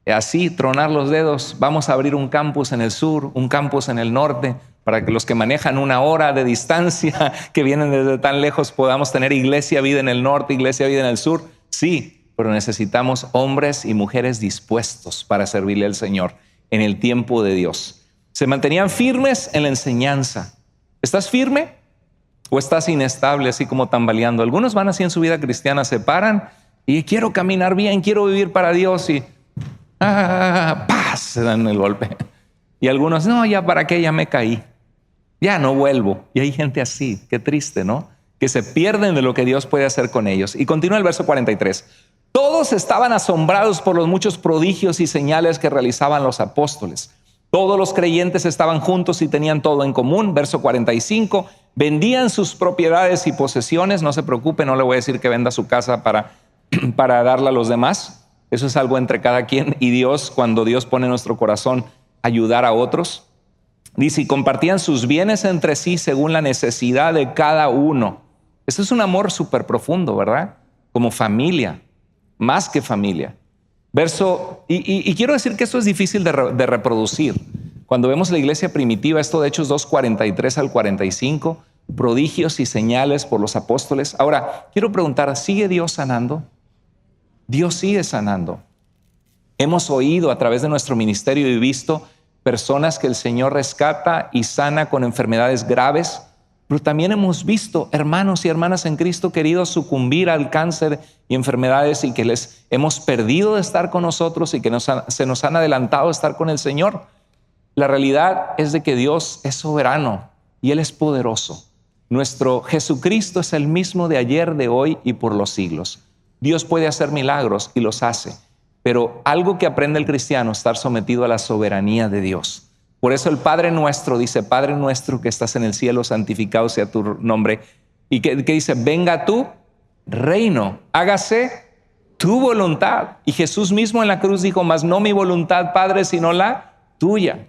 así tronar los dedos, vamos a abrir un campus en el sur, un campus en el norte, para que los que manejan 1 hora de distancia, que vienen desde tan lejos, podamos tener iglesia vida en el norte, iglesia vida en el sur. Sí, pero necesitamos hombres y mujeres dispuestos para servirle al Señor en el tiempo de Dios. Se mantenían firmes en la enseñanza. ¿Estás firme o estás inestable, así como tambaleando? Algunos van así en su vida cristiana, se paran y quiero caminar bien, quiero vivir para Dios, y ¡paz! Se dan el golpe. Y algunos, no, ya para qué, ya me caí, ya no vuelvo. Y hay gente así, qué triste, ¿no? Que se pierden de lo que Dios puede hacer con ellos. Y continúa el verso 43. Todos estaban asombrados por los muchos prodigios y señales que realizaban los apóstoles. Todos los creyentes estaban juntos y tenían todo en común. Verso 45. Vendían sus propiedades y posesiones. No se preocupe, no le voy a decir que venda su casa para darla a los demás. Eso es algo entre cada quien y Dios, cuando Dios pone en nuestro corazón ayudar a otros. Dice, y compartían sus bienes entre sí según la necesidad de cada uno. Eso es un amor súper profundo, ¿verdad? Como familia, más que familia. Y quiero decir que esto es difícil de reproducir. Cuando vemos la iglesia primitiva, esto de Hechos 2:43 al 45, prodigios y señales por los apóstoles. Ahora, quiero preguntar, ¿sigue Dios sanando? Dios sigue sanando. Hemos oído a través de nuestro ministerio y visto personas que el Señor rescata y sana con enfermedades graves, pero también hemos visto hermanos y hermanas en Cristo queridos sucumbir al cáncer y enfermedades, y que les hemos perdido de estar con nosotros y que se nos han adelantado a estar con el Señor. La realidad es de que Dios es soberano y Él es poderoso. Nuestro Jesucristo es el mismo de ayer, de hoy y por los siglos. Dios puede hacer milagros y los hace, pero algo que aprende el cristiano es estar sometido a la soberanía de Dios. Por eso el Padre nuestro dice, Padre nuestro que estás en el cielo, santificado sea tu nombre. Y que dice, venga tu reino, hágase tu voluntad. Y Jesús mismo en la cruz dijo, mas no mi voluntad, Padre, sino la tuya.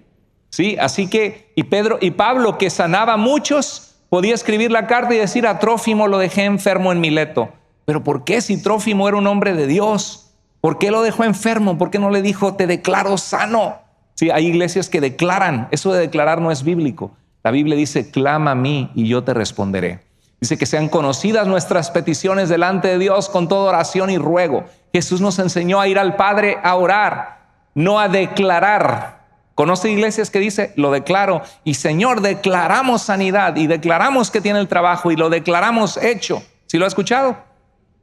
¿Sí? Así que, y Pablo, que sanaba a muchos, podía escribir la carta y decir, a Trófimo lo dejé enfermo en Mileto. Pero ¿por qué, si Trófimo era un hombre de Dios? ¿Por qué lo dejó enfermo? ¿Por qué no le dijo, te declaro sano? Sí, hay iglesias que declaran. Eso de declarar no es bíblico. La Biblia dice, clama a mí y yo te responderé. Dice que sean conocidas nuestras peticiones delante de Dios con toda oración y ruego. Jesús nos enseñó a ir al Padre a orar, no a declarar. ¿Conoce iglesias que dice, lo declaro? Y Señor, declaramos sanidad y declaramos que tiene el trabajo y lo declaramos hecho. ¿Sí lo ha escuchado?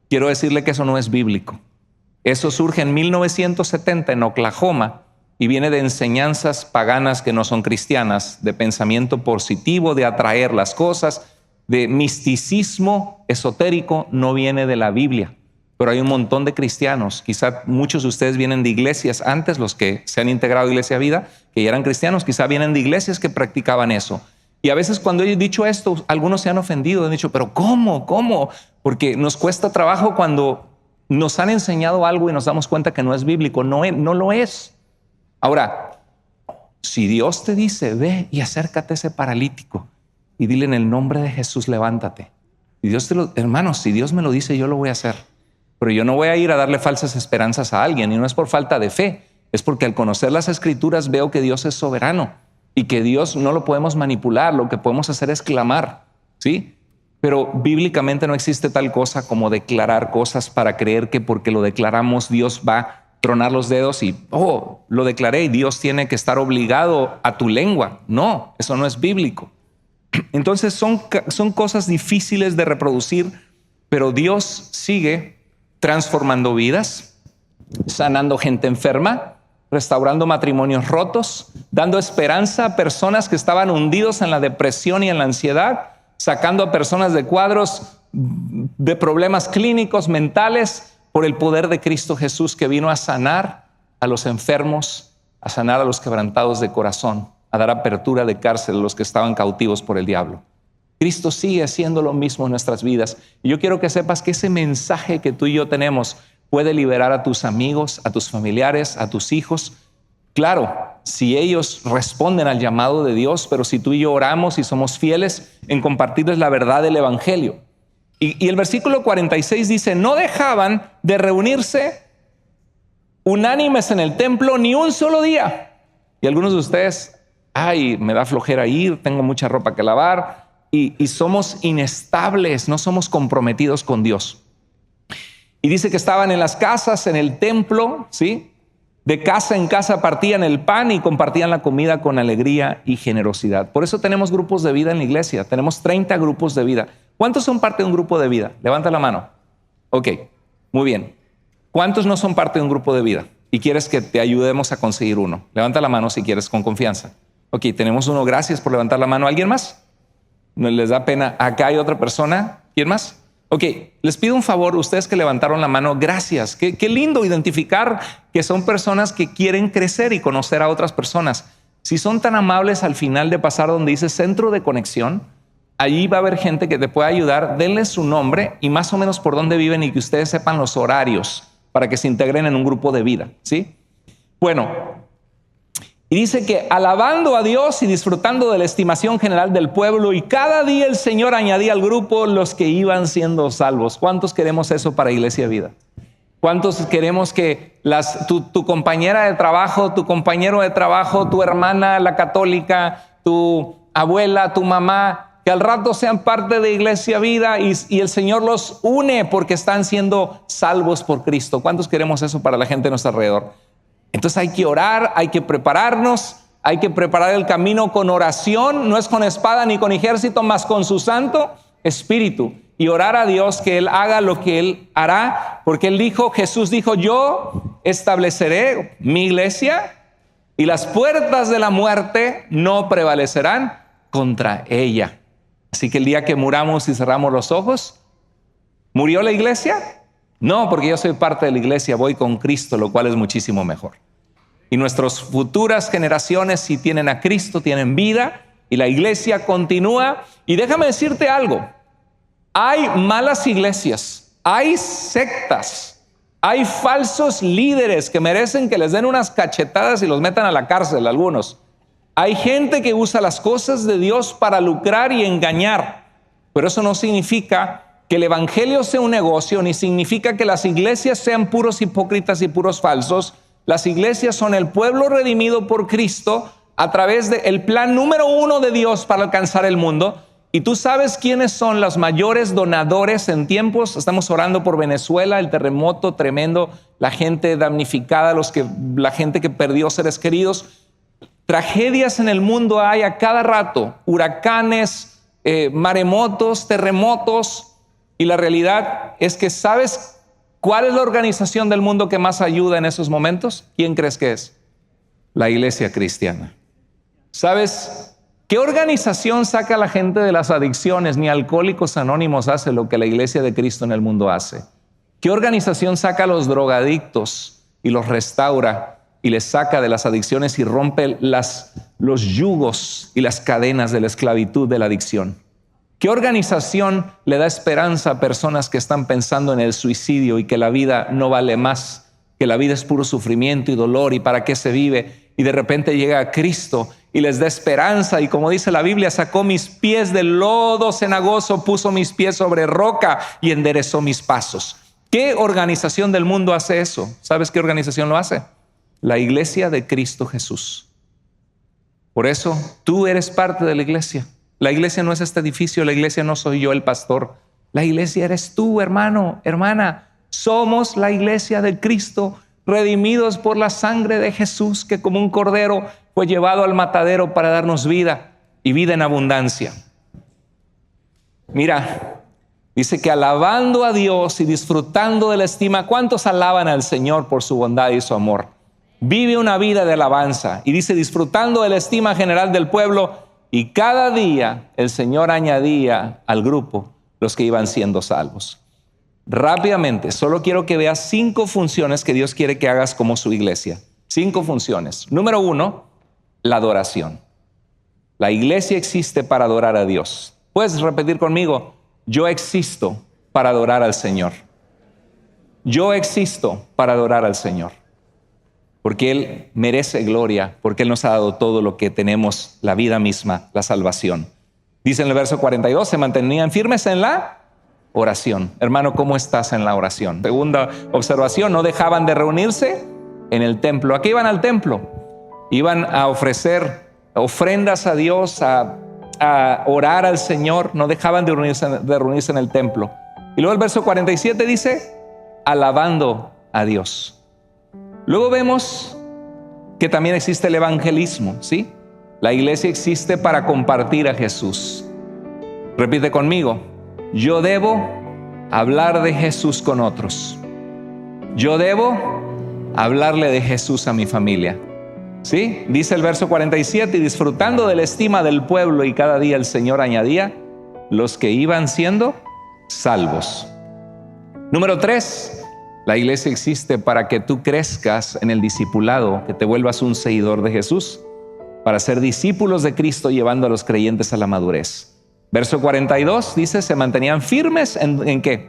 Quiero decirle que eso no es bíblico. Eso surge en 1970 en Oklahoma y viene de enseñanzas paganas que no son cristianas, de pensamiento positivo, de atraer las cosas, de misticismo esotérico, no viene de la Biblia. Pero hay un montón de cristianos, quizá muchos de ustedes vienen de iglesias antes, los que se han integrado a Iglesia Vida, que ya eran cristianos, quizá vienen de iglesias que practicaban eso. Y a veces cuando he dicho esto, algunos se han ofendido, han dicho, pero ¿cómo? Porque nos cuesta trabajo cuando nos han enseñado algo y nos damos cuenta que no es bíblico, no lo es. Ahora, si Dios te dice, ve y acércate a ese paralítico y dile en el nombre de Jesús, levántate. Y hermanos, si Dios me lo dice, yo lo voy a hacer. Pero yo no voy a ir a darle falsas esperanzas a alguien, y no es por falta de fe, es porque al conocer las Escrituras veo que Dios es soberano y que Dios no lo podemos manipular, lo que podemos hacer es clamar, ¿sí? Pero bíblicamente no existe tal cosa como declarar cosas para creer que porque lo declaramos Dios va a tronar los dedos y, lo declaré y Dios tiene que estar obligado a tu lengua. No, eso no es bíblico. Entonces son cosas difíciles de reproducir, pero Dios sigue transformando vidas, sanando gente enferma, restaurando matrimonios rotos, dando esperanza a personas que estaban hundidos en la depresión y en la ansiedad, sacando a personas de cuadros de problemas clínicos, mentales, por el poder de Cristo Jesús, que vino a sanar a los enfermos, a sanar a los quebrantados de corazón, a dar apertura de cárcel a los que estaban cautivos por el diablo. Cristo sigue haciendo lo mismo en nuestras vidas. Y yo quiero que sepas que ese mensaje que tú y yo tenemos puede liberar a tus amigos, a tus familiares, a tus hijos. Claro, si ellos responden al llamado de Dios, pero si tú y yo oramos y somos fieles en compartirles la verdad del Evangelio. Y el versículo 46 dice, no dejaban de reunirse unánimes en el templo ni un solo día. Y algunos de ustedes, me da flojera ir, tengo mucha ropa que lavar. Y somos inestables, no somos comprometidos con Dios. Y dice que estaban en las casas, en el templo, ¿sí? De casa en casa partían el pan y compartían la comida con alegría y generosidad. Por eso tenemos grupos de vida en la iglesia. Tenemos 30 grupos de vida. ¿Cuántos son parte de un grupo de vida? Levanta la mano. Ok, muy bien. ¿Cuántos no son parte de un grupo de vida? Y quieres que te ayudemos a conseguir uno. Levanta la mano si quieres con confianza. Ok, tenemos uno. Gracias por levantar la mano. ¿Alguien más? ¿No les da pena? Acá hay otra persona. ¿Quién más? Ok, les pido un favor, ustedes que levantaron la mano, gracias. Qué lindo identificar que son personas que quieren crecer y conocer a otras personas. Si son tan amables al final de pasar donde dice centro de conexión, allí va a haber gente que te puede ayudar. Denles su nombre y más o menos por dónde viven y que ustedes sepan los horarios para que se integren en un grupo de vida, ¿sí? Bueno, y dice que alabando a Dios y disfrutando de la estimación general del pueblo, y cada día el Señor añadía al grupo los que iban siendo salvos. ¿Cuántos queremos eso para Iglesia Vida? ¿Cuántos queremos que tu compañera de trabajo, tu compañero de trabajo, tu hermana, la católica, tu abuela, tu mamá, que al rato sean parte de Iglesia Vida y el Señor los une porque están siendo salvos por Cristo? ¿Cuántos queremos eso para la gente a nuestro alrededor? Entonces hay que orar, hay que prepararnos, hay que preparar el camino con oración, no es con espada ni con ejército, mas con su Santo Espíritu, y orar a Dios que Él haga lo que Él hará, porque Jesús dijo, yo estableceré mi iglesia y las puertas de la muerte no prevalecerán contra ella. Así que el día que muramos y cerramos los ojos, ¿murió la iglesia? No, porque yo soy parte de la iglesia, voy con Cristo, lo cual es muchísimo mejor. Y nuestras futuras generaciones, si tienen a Cristo, tienen vida y la iglesia continúa. Y déjame decirte algo, hay malas iglesias, hay sectas, hay falsos líderes que merecen que les den unas cachetadas y los metan a la cárcel algunos. Hay gente que usa las cosas de Dios para lucrar y engañar, pero eso no significa que el evangelio sea un negocio, ni significa que las iglesias sean puros hipócritas y puros falsos. Las iglesias son el pueblo redimido por Cristo, a través del plan número 1 de Dios para alcanzar el mundo. Y tú sabes quiénes son los mayores donadores en tiempos. Estamos orando por Venezuela, el terremoto tremendo, la gente damnificada, la gente que perdió seres queridos. Tragedias en el mundo hay a cada rato, huracanes, maremotos, terremotos. Y la realidad es que ¿sabes cuál es la organización del mundo que más ayuda en esos momentos? ¿Quién crees que es? La iglesia cristiana. ¿Sabes qué organización saca a la gente de las adicciones? Ni Alcohólicos Anónimos hace lo que la iglesia de Cristo en el mundo hace. ¿Qué organización saca a los drogadictos y los restaura y les saca de las adicciones y rompe los yugos y las cadenas de la esclavitud de la adicción? ¿Qué organización le da esperanza a personas que están pensando en el suicidio y que la vida no vale más, que la vida es puro sufrimiento y dolor y para qué se vive? Y de repente llega a Cristo y les da esperanza, y como dice la Biblia, sacó mis pies del lodo cenagoso, puso mis pies sobre roca y enderezó mis pasos. ¿Qué organización del mundo hace eso? ¿Sabes qué organización lo hace? La iglesia de Cristo Jesús. Por eso tú eres parte de la iglesia. La iglesia no es este edificio, la iglesia no soy yo el pastor. La iglesia eres tú, hermano, hermana. Somos la iglesia de Cristo, redimidos por la sangre de Jesús, que como un cordero fue llevado al matadero para darnos vida y vida en abundancia. Mira, dice que alabando a Dios y disfrutando de la estima. ¿Cuántos alaban al Señor por su bondad y su amor? Vive una vida de alabanza y dice disfrutando de la estima general del pueblo, y cada día el Señor añadía al grupo los que iban siendo salvos. Rápidamente, solo quiero que veas 5 funciones que Dios quiere que hagas como su iglesia. 5 funciones. Número 1, la adoración. La iglesia existe para adorar a Dios. Puedes repetir conmigo: yo existo para adorar al Señor. Yo existo para adorar al Señor. Porque Él merece gloria, porque Él nos ha dado todo lo que tenemos, la vida misma, la salvación. Dice en el verso 42, se mantenían firmes en la oración. Hermano, ¿cómo estás en la oración? Segunda observación, no dejaban de reunirse en el templo. ¿A qué iban al templo? Iban a ofrecer ofrendas a Dios, a orar al Señor. No dejaban de reunirse en el templo. Y luego el verso 47 dice, alabando a Dios. Luego vemos que también existe el evangelismo, ¿sí? La iglesia existe para compartir a Jesús. Repite conmigo: yo debo hablar de Jesús con otros. Yo debo hablarle de Jesús a mi familia. ¿Sí? Dice el verso 47, y disfrutando de la estima del pueblo, y cada día el Señor añadía los que iban siendo salvos. Número 3, la iglesia existe para que tú crezcas en el discipulado, que te vuelvas un seguidor de Jesús, para ser discípulos de Cristo, llevando a los creyentes a la madurez. Verso 42 dice, se mantenían firmes ¿en qué?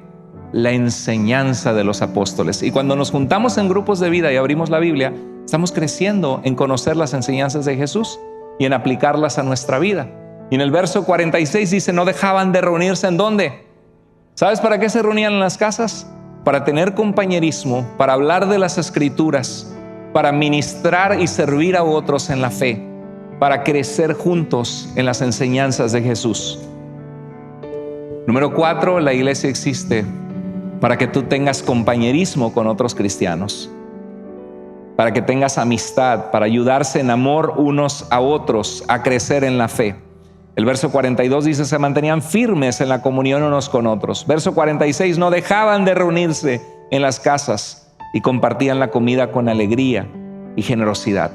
La enseñanza de los apóstoles. Y cuando nos juntamos en grupos de vida y abrimos la Biblia, estamos creciendo en conocer las enseñanzas de Jesús y en aplicarlas a nuestra vida. Y en el verso 46 dice, no dejaban de reunirse ¿en dónde? ¿Sabes para qué se reunían en las casas? Para tener compañerismo, para hablar de las Escrituras, para ministrar y servir a otros en la fe, para crecer juntos en las enseñanzas de Jesús. Número 4, la iglesia existe para que tú tengas compañerismo con otros cristianos, para que tengas amistad, para ayudarse en amor unos a otros, a crecer en la fe. El verso 42 dice, se mantenían firmes en la comunión unos con otros. Verso 46, no dejaban de reunirse en las casas y compartían la comida con alegría y generosidad.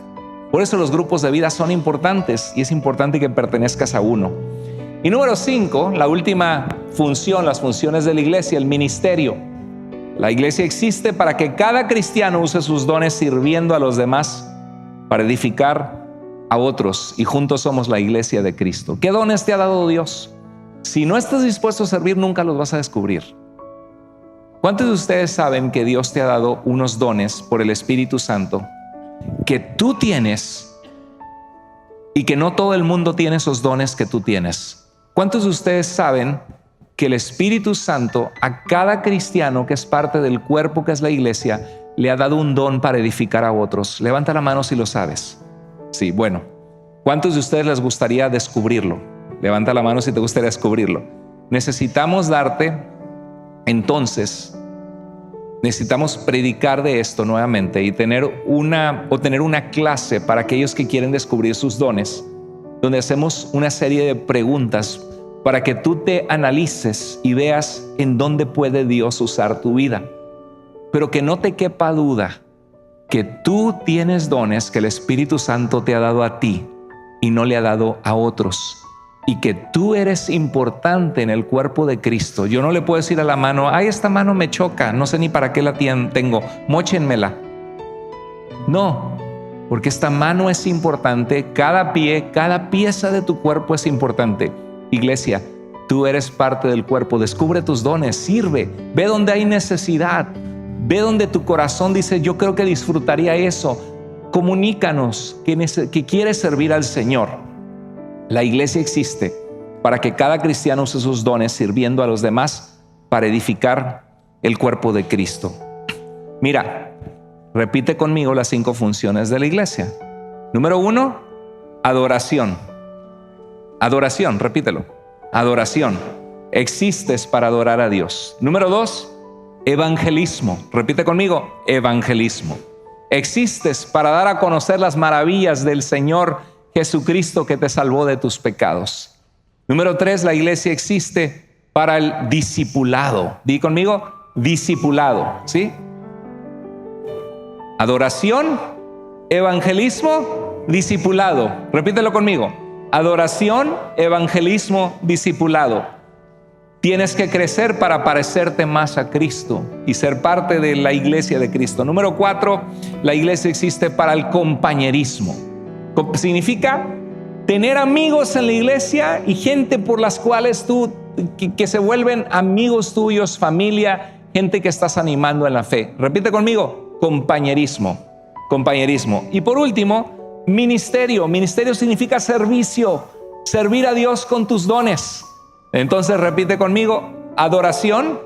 Por eso los grupos de vida son importantes y es importante que pertenezcas a uno. Y número 5, la última función, las funciones de la iglesia, el ministerio. La iglesia existe para que cada cristiano use sus dones sirviendo a los demás para edificar a otros, y juntos somos la iglesia de Cristo. ¿Qué dones te ha dado Dios? Si no estás dispuesto a servir, nunca los vas a descubrir. ¿Cuántos de ustedes saben que Dios te ha dado unos dones por el Espíritu Santo que tú tienes y que no todo el mundo tiene esos dones que tú tienes? ¿Cuántos de ustedes saben que el Espíritu Santo a cada cristiano que es parte del cuerpo que es la iglesia le ha dado un don para edificar a otros? Levanta la mano si lo sabes. Sí, bueno, ¿Cuántos de ustedes les gustaría descubrirlo? Levanta la mano si te gustaría descubrirlo. Necesitamos necesitamos predicar de esto nuevamente y tener una clase para aquellos que quieren descubrir sus dones, donde hacemos una serie de preguntas para que tú te analices y veas en dónde puede Dios usar tu vida. Pero que no te quepa duda que tú tienes dones que el Espíritu Santo te ha dado a ti y no le ha dado a otros, y que tú eres importante en el cuerpo de Cristo. Yo no le puedo decir a la mano, ay, esta mano me choca, no sé ni para qué la tengo, móchenmela. No, porque esta mano es importante, cada pie, cada pieza de tu cuerpo es importante. Iglesia, tú eres parte del cuerpo, descubre tus dones, sirve, ve donde hay necesidad, ve donde tu corazón dice, yo creo que disfrutaría eso. Comunícanos que quieres servir al Señor. La iglesia existe para que cada cristiano use sus dones sirviendo a los demás para edificar el cuerpo de Cristo. Mira, repite conmigo las 5 funciones de la iglesia. Número 1, adoración. Adoración, repítelo. Adoración. Existes para adorar a Dios. Número 2, evangelismo. Repite conmigo, evangelismo. Existes para dar a conocer las maravillas del Señor Jesucristo que te salvó de tus pecados. Número 3, la iglesia existe para el discipulado. Di conmigo, discipulado, ¿sí? Adoración, evangelismo, discipulado. Repítelo conmigo. Adoración, evangelismo, discipulado. Tienes que crecer para parecerte más a Cristo y ser parte de la iglesia de Cristo. Número 4, la iglesia existe para el compañerismo. Significa tener amigos en la iglesia y gente por las cuales tú, que se vuelven amigos tuyos, familia, gente que estás animando en la fe. Repite conmigo, compañerismo, compañerismo. Y por último, ministerio. Ministerio significa servicio, servir a Dios con tus dones. Entonces repite conmigo, adoración,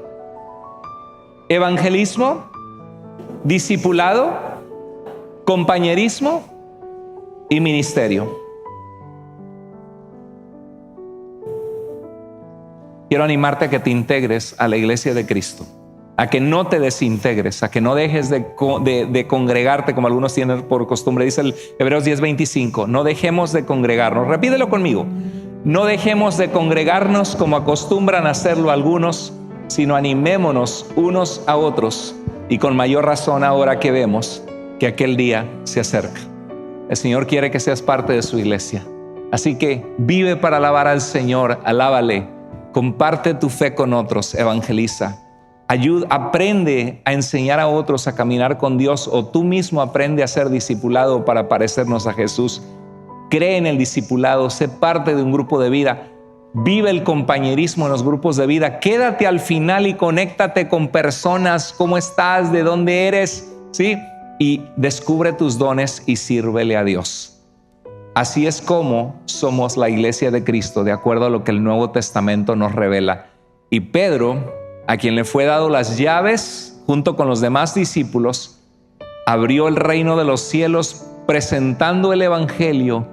evangelismo, discipulado, compañerismo y ministerio. Quiero animarte a que te integres a la iglesia de Cristo, a que no te desintegres, a que no dejes de congregarte como algunos tienen por costumbre. Dice el Hebreos 10:25, no dejemos de congregarnos. Repítelo conmigo. No dejemos de congregarnos como acostumbran a hacerlo algunos, sino animémonos unos a otros, y con mayor razón ahora que vemos que aquel día se acerca. El Señor quiere que seas parte de su iglesia. Así que vive para alabar al Señor, alábale, comparte tu fe con otros, evangeliza. Aprende a enseñar a otros a caminar con Dios, o tú mismo aprende a ser discipulado para parecernos a Jesús. Cree en el discipulado, sé parte de un grupo de vida, vive el compañerismo en los grupos de vida, quédate al final y conéctate con personas, cómo estás, de dónde eres, ¿sí? Y descubre tus dones y sírvele a Dios. Así es como somos la iglesia de Cristo, de acuerdo a lo que el Nuevo Testamento nos revela. Y Pedro, a quien le fue dado las llaves, junto con los demás discípulos, abrió el reino de los cielos presentando el evangelio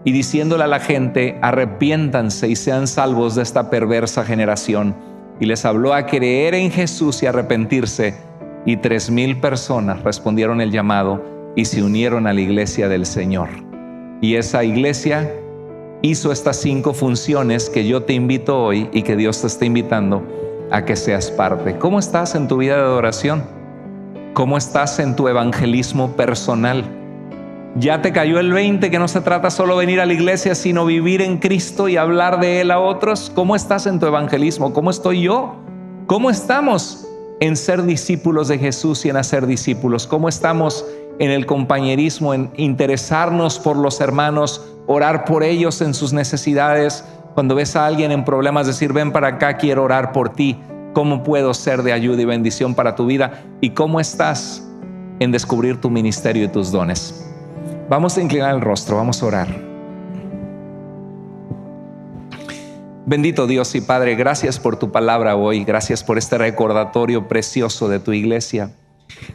y diciéndole a la gente, arrepiéntanse y sean salvos de esta perversa generación. Y les habló a creer en Jesús y arrepentirse. Y 3,000 personas respondieron el llamado y se unieron a la iglesia del Señor. Y esa iglesia hizo estas 5 funciones que yo te invito hoy y que Dios te está invitando a que seas parte. ¿Cómo estás en tu vida de adoración? ¿Cómo estás en tu evangelismo personal? ¿Ya te cayó el 20 que no se trata solo de venir a la iglesia, sino vivir en Cristo y hablar de Él a otros? ¿Cómo estás en tu evangelismo? ¿Cómo estoy yo? ¿Cómo estamos en ser discípulos de Jesús y en hacer discípulos? ¿Cómo estamos en el compañerismo, en interesarnos por los hermanos, orar por ellos en sus necesidades? Cuando ves a alguien en problemas, decir, ven para acá, quiero orar por ti. ¿Cómo puedo ser de ayuda y bendición para tu vida? ¿Y cómo estás en descubrir tu ministerio y tus dones? Vamos a inclinar el rostro, vamos a orar. Bendito Dios y Padre, gracias por tu palabra hoy, gracias por este recordatorio precioso de tu iglesia.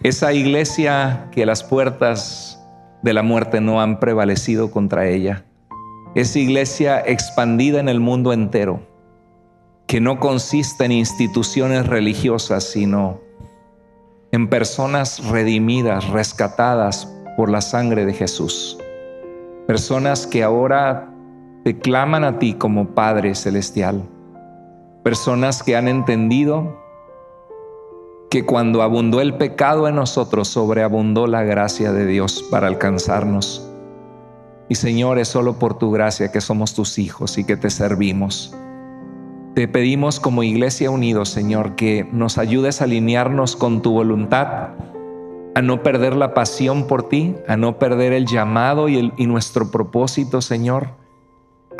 Esa iglesia que las puertas de la muerte no han prevalecido contra ella. esa iglesia expandida en el mundo entero, que no consiste en instituciones religiosas, sino en personas redimidas, rescatadas por la sangre de Jesús. Personas que ahora te claman a ti como Padre Celestial. Personas que han entendido que cuando abundó el pecado en nosotros, sobreabundó la gracia de Dios para alcanzarnos. Y Señor, es solo por tu gracia que somos tus hijos y que te servimos. Te pedimos como Iglesia Unidos, Señor, que nos ayudes a alinearnos con tu voluntad, a no perder la pasión por ti, a no perder el llamado y nuestro propósito, Señor,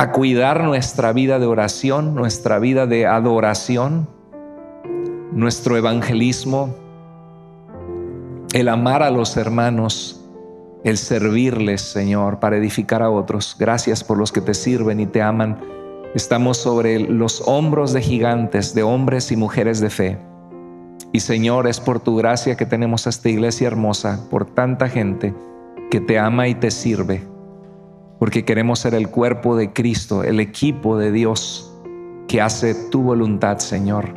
a cuidar nuestra vida de oración, nuestra vida de adoración, nuestro evangelismo, el amar a los hermanos, el servirles, Señor, para edificar a otros. Gracias por los que te sirven y te aman. Estamos sobre los hombros de gigantes, de hombres y mujeres de fe. Y Señor, es por tu gracia que tenemos esta iglesia hermosa, por tanta gente que te ama y te sirve, porque queremos ser el cuerpo de Cristo, el equipo de Dios que hace tu voluntad, Señor.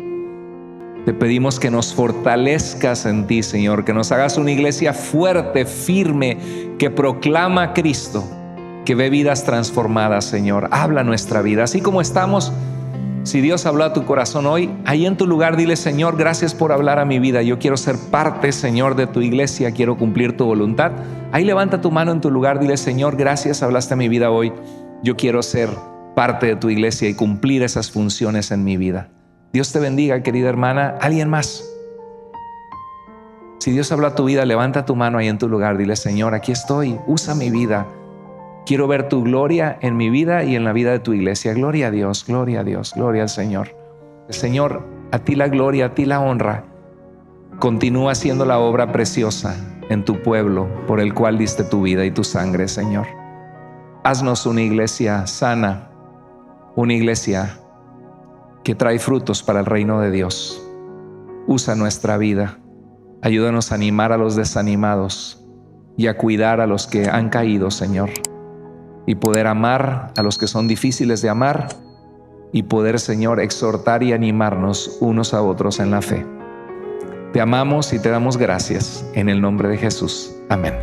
Te pedimos que nos fortalezcas en ti, Señor, que nos hagas una iglesia fuerte, firme, que proclama a Cristo, que ve vidas transformadas, Señor. Habla nuestra vida, así como estamos. Si Dios habló a tu corazón hoy, ahí en tu lugar dile: Señor, gracias por hablar a mi vida. Yo quiero ser parte, Señor, de tu iglesia. Quiero cumplir tu voluntad. Ahí levanta tu mano en tu lugar. Dile: Señor, gracias, hablaste a mi vida hoy. Yo quiero ser parte de tu iglesia y cumplir esas funciones en mi vida. Dios te bendiga, querida hermana. ¿Alguien más? Si Dios habló a tu vida, levanta tu mano ahí en tu lugar. Dile: Señor, aquí estoy. Usa mi vida. Quiero ver tu gloria en mi vida y en la vida de tu iglesia. Gloria a Dios, gloria a Dios, gloria al Señor. Señor, a ti la gloria, a ti la honra. Continúa haciendo la obra preciosa en tu pueblo por el cual diste tu vida y tu sangre, Señor. Haznos una iglesia sana, una iglesia que trae frutos para el reino de Dios. Usa nuestra vida. Ayúdanos a animar a los desanimados y a cuidar a los que han caído, Señor. Y poder amar a los que son difíciles de amar y poder, Señor, exhortar y animarnos unos a otros en la fe. Te amamos y te damos gracias en el nombre de Jesús. Amén.